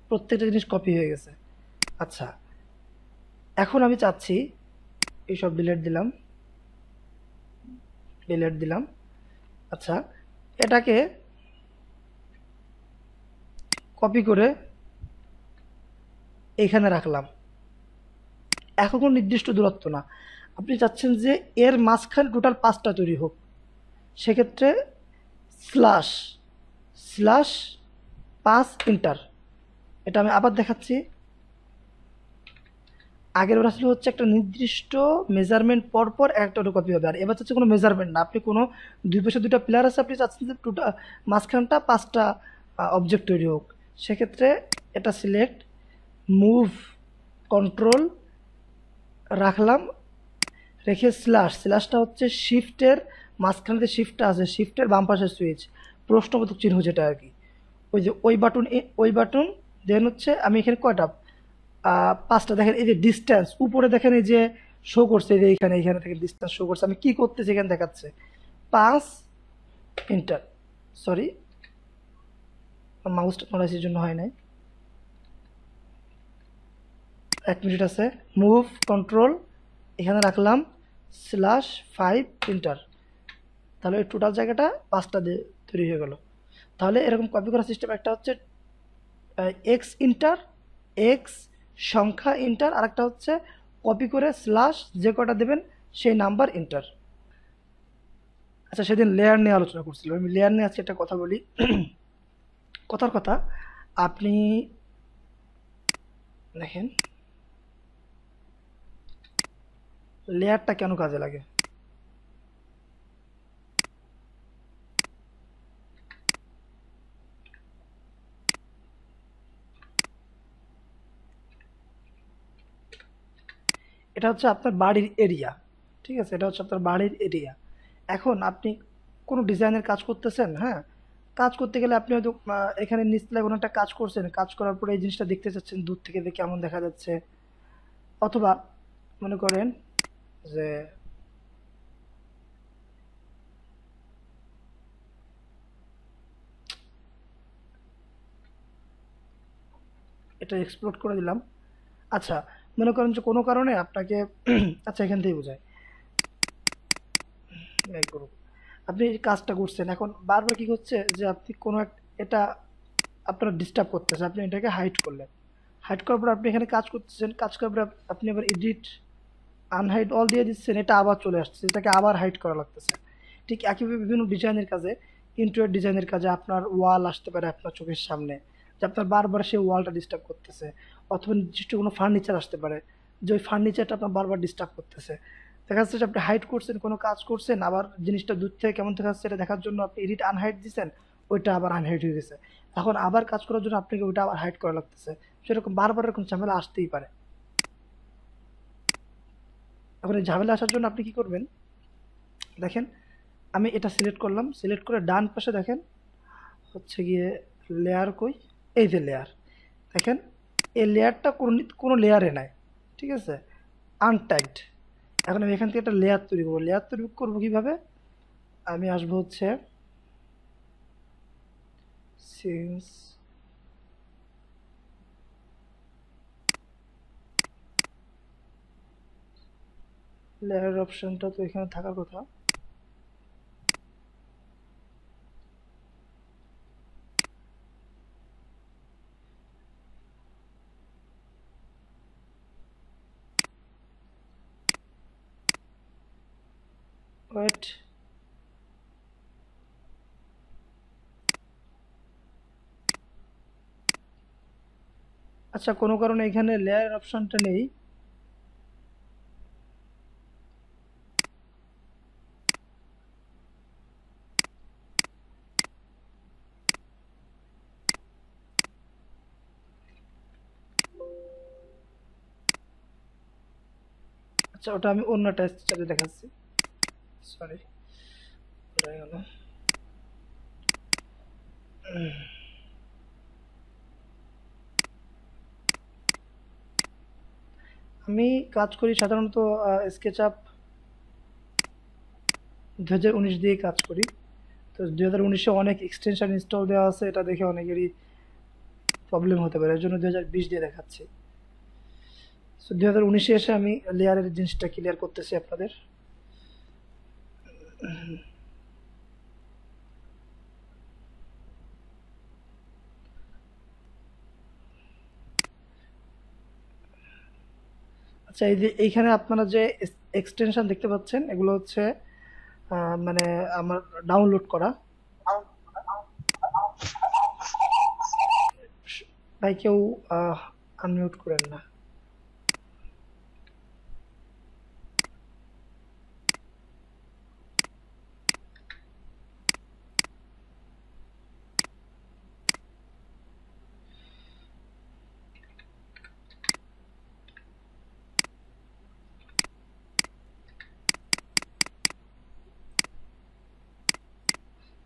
প্রত্যেকটা জিনিস কপি হয়ে গেছে। আচ্ছা এখন আমি চাচ্ছি এইসব ডিলেট দিলাম। আচ্ছা এটাকে কপি করে এইখানে রাখলাম। এখন কোনো নির্দিষ্ট দূরত্ব না, আপনি চাচ্ছেন যে এর মাঝখানে টোটাল 5টা তৈরি হোক। সেক্ষেত্রে স্ল্যাশ স্ল্যাশ 5 ইন্টার। এটা আমি আবার দেখাচ্ছি। আগের বার আসলে হচ্ছে একটা নির্দিষ্ট মেজারমেন্ট পর পর একটা কপি হবে, আর এবার চাচ্ছে কোনো মেজারমেন্ট না, আপনি কোনো দুই পাশে দুটা পিলার আছে, আপনি চাচ্ছেন যে টোটাল মাঝখানটা 5টা অবজেক্ট তৈরি হোক। সেক্ষেত্রে এটা সিলেক্ট, মুভ, কন্ট্রোল রাখলাম, রেখে স্ল্যাশ, স্ল্যাশটা হচ্ছে শিফটের মাঝখানে যে শিফটটা আছে শিফটের বাম পাশের সুইচ, প্রশ্নবোধক চিহ্ন যেটা আর কি, ওই যে ওই বাটন দেন হচ্ছে আমি এখানে কয়টা, পাঁচটা দেখেন এই যে ডিস্টেন্স উপরে দেখেন এই যে শো করছে, এই যে এখানে থেকে ডিস্টেন্স শো করছে, আমি কি করতেছি এখানে দেখাচ্ছে 5 ইন্টার, সরি মাউসটা নড়াইছির জন্য হয় নাই, 1 মিনিট আছে, মুভ কন্ট্রোল এখানে রাখলাম /5 ইন্টার, তাহলে এই টোটাল জায়গাটা 5টা দিয়ে তৈরি হয়ে গেল। তাহলে এরকম কপি করার সিস্টেম একটা হচ্ছে এক্স ইন্টার, এক্স সংখ্যা ইন্টার, আর একটা হচ্ছে কপি করে স্ল্যাশ যে কটা দেবেন সেই নাম্বার ইন্টার। আচ্ছা সেদিন লেয়ার নিয়ে আলোচনা করছিলাম, আমি লেয়ার নিয়ে আজকে একটা কথা বলি। কথার কথা, আপনি দেখেন লেয়ারটা কেন কাজে লাগে। এটা হচ্ছে আপনার বাড়ির এরিয়া, ঠিক আছে, এটা হচ্ছে আপনার বাড়ির এরিয়া। এখন আপনি কোনো ডিজাইনের কাজ করতেছেন, হ্যাঁ, কাজ করতে গেলে আপনি হয়তো এখানে নিচতলায় কোনো একটা কাজ করছেন, কাজ করার পরে এই জিনিসটা দেখতে চাচ্ছেন দূর থেকে দেখে কেমন দেখা যাচ্ছে, অথবা মনে করেন যে এটা এক্সপ্লোর করে দিলাম। আচ্ছা মনে করেন যে কোনো কারণে আপনাকে আচ্ছা এখান থেকেই বোঝায় এক গ্রুপ, আপনি এই কাজটা করছেন, এখন বারবার কি হচ্ছে যে আপনি কোনো এটা আপনার ডিস্টার্ব করতেছে, আপনি এটাকে হাইড করলেন, হাইড করার পর আপনি এখানে কাজ করতেছেন, কাজ করার পর আপনি আবার এডিট আনহাইড অল দিয়ে দিচ্ছেন, এটা আবার চলে আসছে, এটাকে আবার হাইড করা লাগতেছে। ঠিক একইভাবে বিভিন্ন ডিজাইনের কাজে, ইন্টেরিয়র ডিজাইনের কাজে আপনার ওয়াল আসতে পারে আপনার চোখের সামনে, যে আপনার বারবার সেই ওয়ালটা ডিস্টার্ব করতেছে, অথবা নির্দিষ্ট কোনো ফার্নিচার আসতে পারে যে ওই ফার্নিচারটা আপনার বারবার ডিস্টার্ব করতেছে। দেখা যাচ্ছে যে আপনি হাইড করছেন, কোনো কাজ করছেন, আবার জিনিসটা দূর থেকে কেমন দেখা যাচ্ছে এটা দেখার জন্য আপনি এডিট আনহাইড দিচ্ছেন, ওইটা আবার আনহাইড হয়ে গেছে, এখন আবার কাজ করার জন্য আপনাকে ওইটা আবার হাইড করা লাগতেছে। সেরকম বারবার এরকম ঝামেলা আসতেই পারে। এখন এই ঝামেলা আসার জন্য আপনি কি করবেন, দেখেন আমি এটা সিলেক্ট করলাম, সিলেক্ট করে ডান পাশে দেখেন হচ্ছে গিয়ে লেয়ার কই, এই যে লেয়ার, দেখেন এই লেয়ারটা কোনো লেয়ারে নাই, ঠিক আছে, আনট্যাগড। এখন আমি এখান থেকে একটা লেয়ার তৈরি করবো, লেয়ার তৈরি করবো কিভাবে, আমি আসবো হচ্ছে সিন্স, লেয়ার অপশনটা তো এখানে থাকার কথা, ওয়েট, আচ্ছা কোনো কারণে এখানে লেয়ার অপশনটা নেই, আচ্ছা ওটা আমি অন্য টেক্সচারে দেখাচ্ছি, সরি ওটা গেল। আমি কাজ করি সাধারণত স্কেচআপ 2019 দিয়ে কাজ করি, তো 2019-এ অনেক এক্সটেনশন ইনস্টল দেওয়া আছে, এটা দেখে অনেকেরই প্রবলেম হতে পারে, এর জন্য 2020 দিয়ে দেখাচ্ছি। সো 2019-এ এসে আমি লেয়ারের জিনিসটা ক্লিয়ার করতেছি আপনাদের। আচ্ছা এই যে এইখানে আপনারা যে এক্সটেনশন দেখতে পাচ্ছেন এগুলো হচ্ছে মানে আমার ডাউনলোড করা। ভাই কেউ আনমিউট করেন না।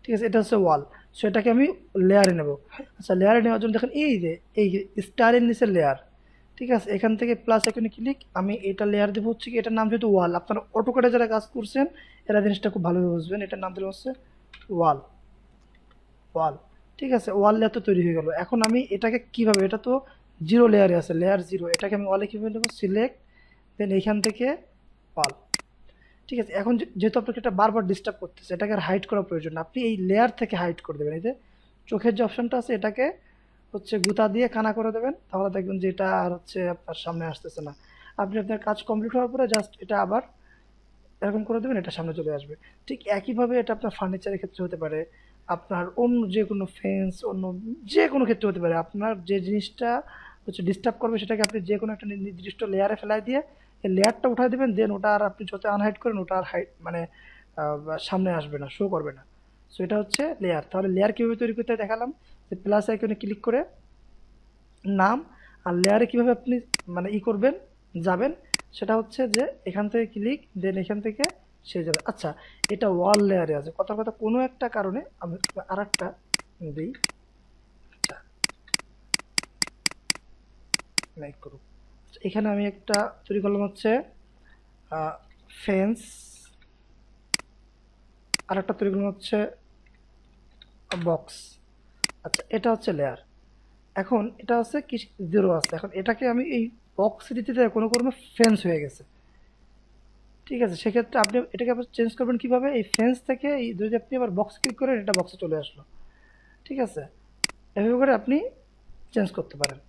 ঠিক আছে, এটা হচ্ছে ওয়াল। সো এটাকে আমি লেয়ারে নেব। আচ্ছা, লেয়ারে নেওয়ার জন্য দেখেন এই যে এই স্টারের নিচে লেয়ার, ঠিক আছে, এখান থেকে প্লাস এখানে ক্লিক, আমি এটা লেয়ার দেবো হচ্ছে কি, এটার নাম যেহেতু ওয়াল, আপনারা অটোক্যাডে যারা কাজ করছেন এরা জিনিসটা খুব ভালোভাবে বুঝবেন, এটার নাম দিলাম হচ্ছে ওয়াল। ওয়াল, ঠিক আছে, ওয়াল লেয়ার তো তৈরি হয়ে গেল। এখন আমি এটাকে কিভাবে, এটা তো জিরো লেয়ারে আছে, লেয়ার জিরো, এটাকে আমি ওয়ালে কীভাবে নেবো, সিলেক্ট, দেন এইখান থেকে ওয়াল। ঠিক আছে, এখন যেহেতু আপনাকে এটা বারবার ডিস্টার্ব করতেছে, এটাকে আর হাইড করার প্রয়োজন না, আপনি এই লেয়ার থেকে হাইড করে দেবেন। এই যে চোখের যে অপশনটা আছে এটাকে হচ্ছে গুতা দিয়ে কানা করে দেবেন, তাহলে দেখবেন যে এটা আর হচ্ছে আপনার সামনে আসতেছে না। আপনি আপনার কাজ কমপ্লিট হওয়ার পরে জাস্ট এটা আবার এরকম করে দেবেন, এটা সামনে চলে আসবে। ঠিক একইভাবে এটা আপনার ফার্নিচারের ক্ষেত্রে হতে পারে, আপনার অন্য যে কোনো ফেন্স, অন্য যে কোনো ক্ষেত্রে হতে পারে। আপনার যে জিনিসটা হচ্ছে ডিস্টার্ব করবে সেটাকে আপনি যে কোনো একটা নির্দিষ্ট লেয়ারে ফেলাই দিয়ে এই লেয়ারটা উঠাই দেবেন, দেন ওটা আর আপনি যত আনহাইড করেন ওটা আর হাইড মানে সামনে আসবে না, শো করবে না। সো এটা হচ্ছে লেয়ার। তাহলে লেয়ার কীভাবে তৈরি করতে হয় দেখালাম, যে প্লাস আইকনে ক্লিক করে নাম, আর লেয়ারে কিভাবে আপনি মানে করবেন, যাবেন, সেটা হচ্ছে যে এখান থেকে ক্লিক, দেন এখান থেকে সে যাবে। আচ্ছা, এটা ওয়াল লেয়ারে আছে, কথা কথা কোনো একটা কারণে আমি আর একটা দিই, আচ্ছা লাইক করুক। এখানে আমি একটা তৈরি করলাম হচ্ছে ফেন্স, আর একটা তৈরি করলাম হচ্ছে বক্স। আচ্ছা, এটা হচ্ছে লেয়ার। এখন এটা হচ্ছে কি, জিরো আছে, এখন এটাকে আমি এই বক্স দিতে দেয় কোনো কোনো ফেন্স হয়ে গেছে। ঠিক আছে, সেক্ষেত্রে আপনি এটাকে আবার চেঞ্জ করবেন কিভাবে, এই ফেন্স থেকে এই যদি আপনি আবার বক্স ক্লিক করেন এটা বক্সে চলে আসলো। ঠিক আছে, এভাবে করে আপনি চেঞ্জ করতে পারেন।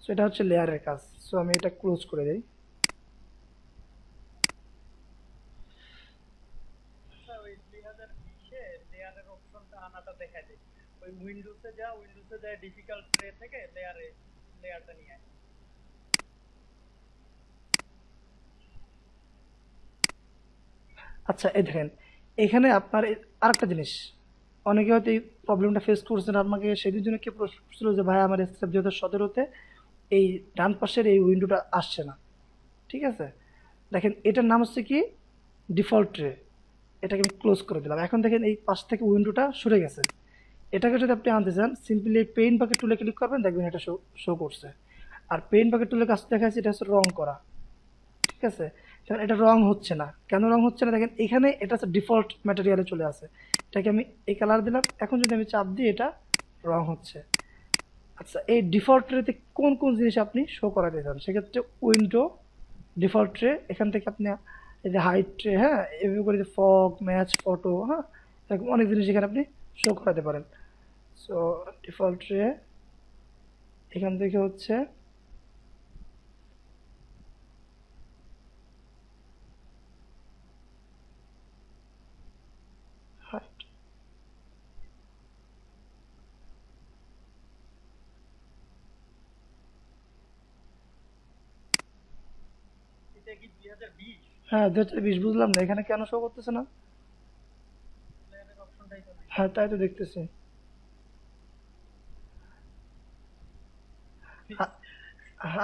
সো এটা হচ্ছে লেয়ারের কাজ। সো আমি এটা ক্লোজ করে দিই। আচ্ছা, ওই 2020-এ লেয়ারের অপশনটা আনাটা দেখা যায়, ওই উইন্ডোজে যা ডিফিকাল্ট ট্রে থেকে লেয়ারটা নিয়ে আয়। আচ্ছা, এই দেখেন এখানে আপনার আরেকটা জিনিস, অনেকে হয়তো এই প্রবলেমটা ফেস করছেন। আমাকে সেদিন জন্য কে প্রশ্ন করছিল যে ভাই আমার এসএসএফ 2017-তে এই ডান পাশের এই উইন্ডোটা আসছে না। ঠিক আছে, দেখেন এটার নাম হচ্ছে কি, ডিফল্ট ট্রে। এটাকে আমি ক্লোজ করে দিলাম। এখন দেখেন এই পাশ থেকে উইন্ডোটা সরে গেছে। এটাকে যদি আপনি আনতে চান সিম্পলি পেইন্ট বাকেট টুলে ক্লিক করবেন, দেখবেন এটা শো শো করছে। আর পেইন্ট বাকেট টুলের কাজ দেখা যাচ্ছে এটা হচ্ছে রং করা। ঠিক আছে, কারণ এটা রং হচ্ছে না, কেন রং হচ্ছে না দেখেন এখানে এটা হচ্ছে ডিফল্ট ম্যাটেরিয়ালে চলে আসে। এটাকে আমি এই কালার দিলাম, এখন যদি আমি চাপ দিই এটা রং হচ্ছে। আচ্ছা, এই ডিফল্ট ট্রেতে কোন কোন জিনিস আপনি শো করাতে চান, সেক্ষেত্রে উইন্ডো, ডিফল্ট ট্রে, এখান থেকে আপনি এই যে হাইট ট্রে, হ্যাঁ, এভাবে করে যে ফগ, ম্যাচ, ফটো, হ্যাঁ, এরকম অনেক জিনিস এখানে আপনি শো করাতে পারেন। সো ডিফল্ট ট্রে, এখান থেকে হচ্ছে হাইট। এটা কি 2020 হ্যাঁ, 2020 বুঝলাম না এখানে কেন শো করতেছে না। লেয়ারের অপশনটাই তো নাই? হ্যাঁ, তাই তো দেখতেছি। আ-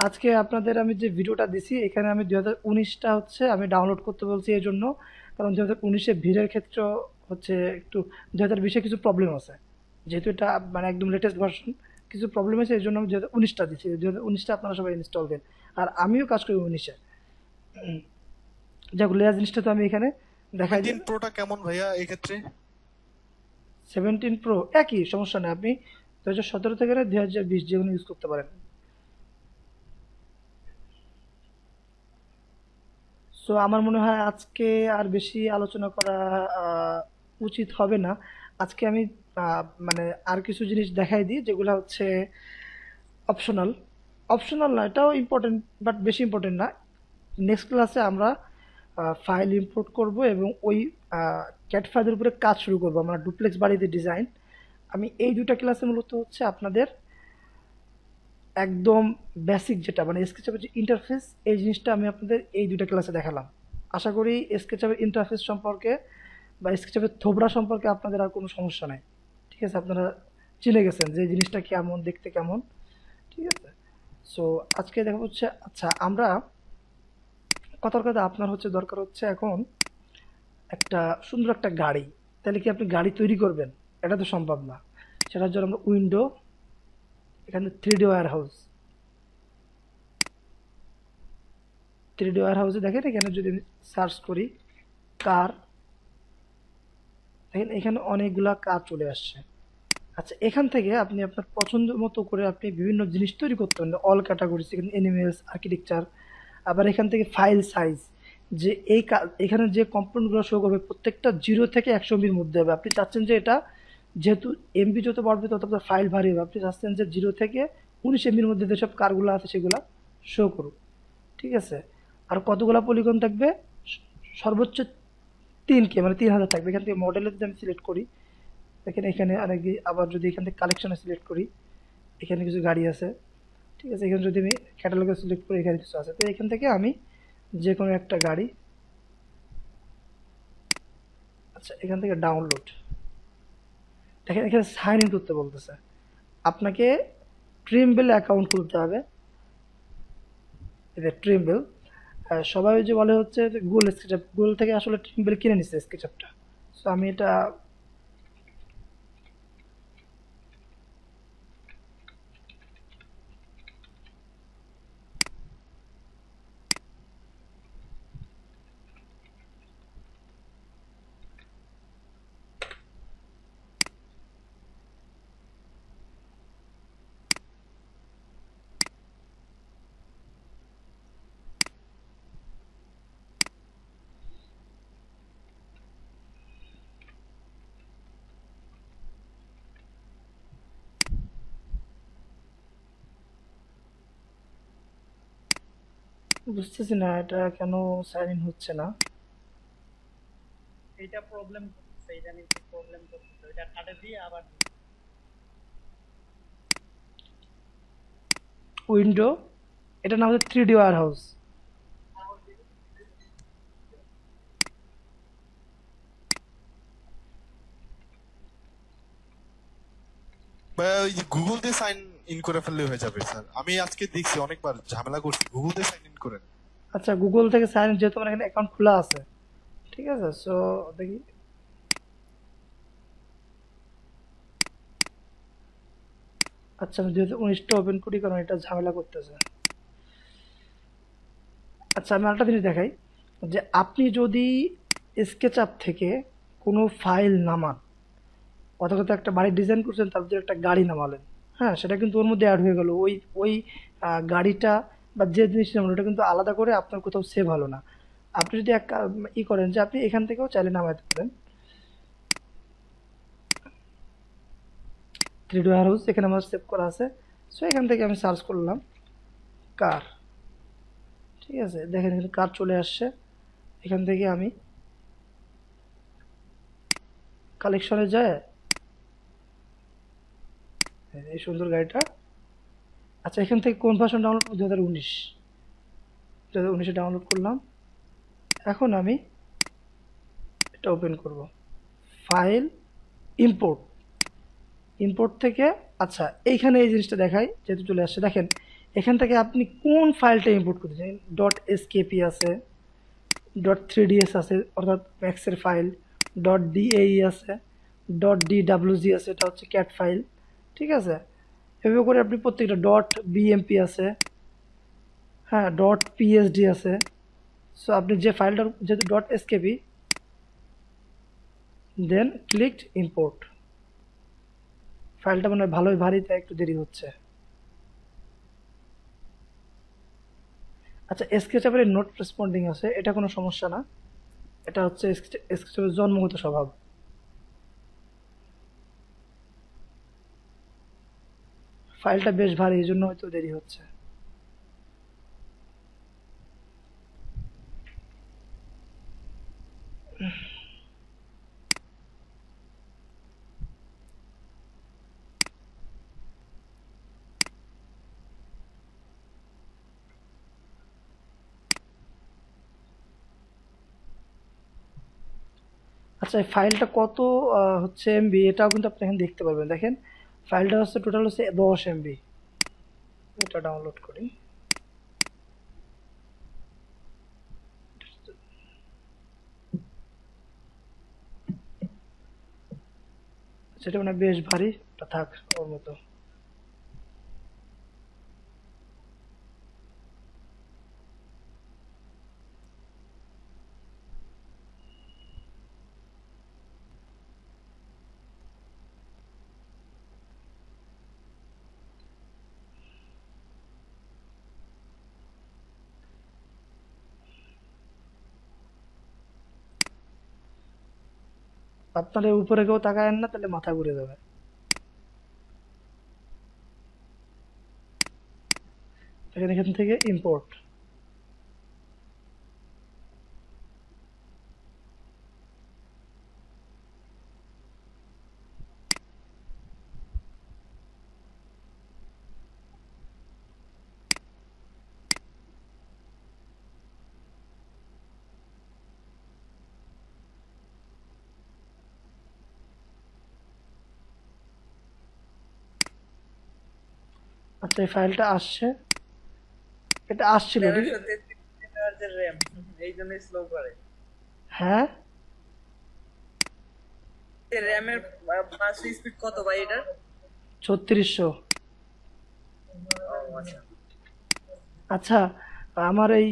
আজকে আপনাদের আমি যে ভিডিওটা দিছি এখানে আমি 2019টা হচ্ছে আমি ডাউনলোড করতে বলছি এই জন্য, কারণ 2019-এ ভিড়ের ক্ষেত্রে হচ্ছে একটু 2020-এ কিছু প্রবলেম আছে, যেহেতু এটা মানে একদম লেটেস্ট ভার্সন, কিছু প্রবলেম আছে এই জন্য আমি 2019টা দিচ্ছি। 2019টা আপনারা সবাই ইনস্টল দেন, আর আমিও কাজ করি 19-এ। যাক, লেয়ার জিনিসটা তো আমি এখানে দেখাই দিই। 17 প্রোটা কেমন ভাইয়া এই ক্ষেত্রে? 17 প্রো একই সমস্যা নেই, আপনি 2017 থেকে 2020 যে কোনো ইউজ করতে পারেন। সো আমার মনে হয় আজকে আর বেশি আলোচনা করা উচিত হবে না। আজকে আমি মানে আর কিছু জিনিস দেখাই দিই যেগুলো হচ্ছে অপশনাল। অপশনাল না, এটাও ইম্পর্টেন্ট বাট বেশি ইম্পর্টেন্ট না। নেক্সট ক্লাসে আমরা ফাইল ইম্পোর্ট করব এবং ওই ক্যাট ফাইলের উপরে কাজ শুরু করব, আমরা ডুপ্লেক্স বাড়িতে ডিজাইন। আমি এই দুটা ক্লাসে মূলত হচ্ছে আপনাদের একদম বেসিক যেটা মানে স্কেচআপের যে ইন্টারফেস, এই জিনিসটা আমি আপনাদের এই দুইটা ক্লাসে দেখালাম। আশা করি স্কেচআপের ইন্টারফেস সম্পর্কে বা স্কেচআপের থোবরা সম্পর্কে আপনাদের আর কোনো সমস্যা নাই। ঠিক আছে, আপনারা চিনে গেছেন যে এই জিনিসটা কেমন, দেখতে কেমন। ঠিক আছে, সো আজকে দেখা হচ্ছে। আচ্ছা, আমরা কথার কথা আপনার হচ্ছে দরকার হচ্ছে এখন একটা সুন্দর একটা গাড়ি। তাহলে কি আপনি গাড়ি তৈরি করবেন? এটা তো সম্ভব না। সেটার জন্য আমরা উইন্ডো, এখানে 3D wire house, 3D wire হাউসে দেখেন এখানে যদি আমি সার্চ করি কার, দেখেন এখানে অনেকগুলা কার চলে আসছে। আচ্ছা, এখান থেকে আপনি আপনার পছন্দ মতো করে আপনি বিভিন্ন জিনিস তৈরি করতে পারেন, অল ক্যাটাগরিজ, এখানে অ্যানিমেলস, আর্কিটেকচার। আবার এখান থেকে ফাইল সাইজ, যে এখানে যে কম্পোনেন্টগুলো শো করবে প্রত্যেকটা 0 থেকে 100 এমবির মধ্যে হবে। আপনি চাচ্ছেন যে এটা, যেহেতু এমবি যত বাড়বে তত আপনার ফাইল ভারী হবে, আপনি চাচ্ছেন যে 0 থেকে 19 এমবির মধ্যে যেসব কারগুলো আছে সেগুলো শো করুক। ঠিক আছে? আর কতগুলা পলিগন থাকবে? সর্বোচ্চ 3K, মানে 3000 থাকবে। এখান থেকে মডেলে যদি আমি সিলেক্ট করি, দেখেন এখানে অনেক, আবার যদি এখান থেকে কালেকশনে সিলেক্ট করি, এখানে কিছু গাড়ি আছে। ঠিক আছে, এখানে যদি আমি ক্যাটালগে সিলেক্ট করি, এখানে কিছু আছে। তো এখান থেকে আমি যে কোনো একটা গাড়ি, আচ্ছা এখান থেকে ডাউনলোড, দেখেন এখানে সাইন ইন করতে বলতেছে। আপনাকে ট্রিমবেল অ্যাকাউন্ট খুলতে হবে। এটা ট্রিমবেল, সবাই যে বলে হচ্ছে গুগল স্কেচআপ, গুগল থেকে আসলে ট্রিমবেল কিনে নিচ্ছে স্কেচআপটা। সো আমি এটা, বুঝতেছি না এটা কেন সাইন ইন হচ্ছে না। এইটা প্রবলেম করতেছে, এটা নিয়ে প্রবলেম করতেছে, ওইটা কাটে দিয়ে আবার উইন্ডো, এটা নাম হচ্ছে 3D ওয়্যার হাউস। বা ওই যে গুগল দিয়ে সাইন ইন করে ফেললে হয়ে যাবে স্যার। আমি আজকে দেখছি অনেকবার ঝামেলা করছি, গুগল দিয়ে সাইন ইন করেন। আচ্ছা, গুগল থেকে সাইন ইন, যেহেতু আমার এখানে অ্যাকাউন্ট খোলা আছে। ঠিক আছে, সো দেখি, আচ্ছা আমি 2019টা ওপেন করি কারণ এটা ঝামেলা করতেছে। আচ্ছা আমি আরেকটা জিনিস দেখাই, যে আপনি যদি স্কেচআপ থেকে কোনো ফাইল নামান, অথবা একটা বাড়ির ডিজাইন করছেন, তারপর একটা গাড়ি নামালেন, হ্যাঁ সেটা কিন্তু ওর মধ্যে অ্যাড হয়ে গেল। ওই ওই গাড়িটা বা যে জিনিসটা নামালেন ওটা কিন্তু আলাদা করে আপনার কোথাও সেভ হলো না। আপনি যদি এক ই করেন যে আপনি এখান থেকেও চাইলে নামাতে পারেন। 3D ওয়্যার হাউস এখানে আমার সেভ করা আছে। সো এখান থেকে আমি সার্চ করলাম কার। ঠিক আছে, দেখেন এখানে কার চলে আসছে। এখান থেকে আমি কালেকশনে যায় এই সুন্দর গাড়িটা। আচ্ছা, এখান থেকে কোন ভার্সন ডাউনলোড করবো? 2019, 2019-এ ডাউনলোড করলাম। এখন আমি এটা ওপেন করব, ফাইল, ইম্পোর্ট, ইম্পোর্ট থেকে, আচ্ছা এইখানে এই জিনিসটা দেখাই, যেহেতু চলে আসছে দেখেন, এখান থেকে আপনি কোন ফাইলটা ইম্পোর্ট করতে চান। ডট এসকেপি আছে, ডট 3ds আছে অর্থাৎ ম্যাক্সের ফাইল, ডট ডিএই আছে, ডট ডিডাব্লিউজি আছে, এটা হচ্ছে ক্যাট ফাইল। ঠিক আছে, এভাবে করে আপনি প্রত্যেকটা, ডট বিএমপি আছে, হ্যাঁ ডট পিএসডি আছে। সো আপনি যে ফাইলটা, যেহেতু ডট এসকেপি, দেন ক্লিকড ইম্পোর্ট। ফাইলটা মনে হয় ভালোই ভারী, তাই একটু দেরি হচ্ছে। আচ্ছা, স্কেচআপের নোট রেসপন্ডিং আছে, এটা কোনো সমস্যা না। এটা হচ্ছে স্কেচআপের জন্মগত স্বভাব। ফাইলটা বেশ ভারী, এই জন্য হয়তো দেরি হচ্ছে। আচ্ছা, এই ফাইলটা কত হচ্ছে এমবি, এটাও কিন্তু আপনি এখানে দেখতে পারবেন। দেখেন ফাইলটা হচ্ছে টোটাল হচ্ছে 10 এমবি। এটা ডাউনলোড করি। সেটা মানে বেশ ভারী, ওটা থাক ওর মতো। আপনার এই উপরে কেউ তাকায়েন না, তাহলে মাথা ঘুরে যাবে। এখানে এখান থেকে ইম্পোর্ট। আচ্ছা, এই ফাইলটা আসছে, এটা আসছিল ঠিক 1333 র্যাম, এই জন্য স্লো করে। হ্যাঁ। র্যামের বাস স্পিড কত ভাই এটা? 3600। আচ্ছা। আচ্ছা, আমার এই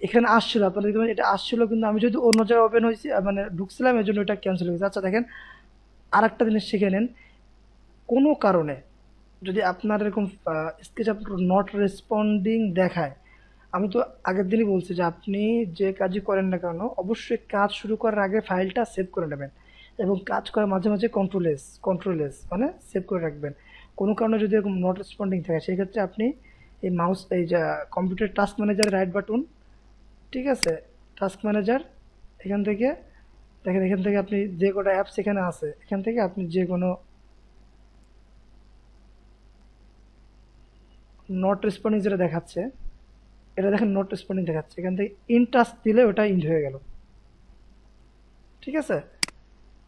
এখানে আসছিল, আপনারা দেখতে পাচ্ছেন এটা আসছিল, কিন্তু আমি যদি অন্য জায়গায় ওপেন হয়েছি মানে ঢুকছিলাম, এই জন্য এটা ক্যান্সেল হয়ে গেছে। আচ্ছা দেখেন, আর একটা জিনিস শিখে নেন, কোনো কারণে যদি আপনার এরকম স্কেচআপ নট রেসপন্ডিং দেখায়, আমি তো আগের দিনই বলছি যে আপনি যে কাজই করেন না কেন অবশ্যই কাজ শুরু করার আগে ফাইলটা সেভ করে নেবেন, এবং কাজ করার মাঝে মাঝে কন্ট্রোল এস মানে সেভ করে রাখবেন। কোনো কারণে যদি এরকম নট রেসপন্ডিং থাকে, সেক্ষেত্রে আপনি এই মাউস, এই যে computer task manager right button, ঠিক আছে, টাস্ক ম্যানেজার, এখান থেকে দেখেন, এখান থেকে আপনি যে কটা অ্যাপস এখানে আছে, এখান থেকে আপনি যে কোনো নট রেসপন্ডিং যেটা দেখাচ্ছে, এটা দেখেন নট রেসপন্ডিং দেখাচ্ছে, এখান থেকে ইন টাস্ক দিলে ওটা ইন্ড হয়ে গেল, ঠিক আছে।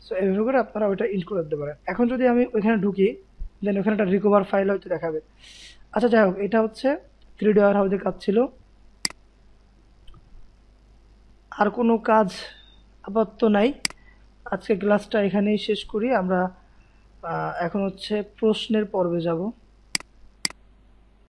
সো এইভাবে করে আপনারা ওইটা ইন্ড করে দিতে পারেন। এখন যদি আমি ওইখানে ঢুকি, দেন ওখানে একটা রিকভার ফাইল হয়তো দেখাবে। আচ্ছা যাই হোক, এটা হচ্ছে 3D ওয়্যার হাউসের কাজ ছিল। আর কোনো কাজ আপাতত নাই। আজকে ক্লাসটা এখানেই শেষ করি আমরা। এখন হচ্ছে প্রশ্নের পর্বে যাব।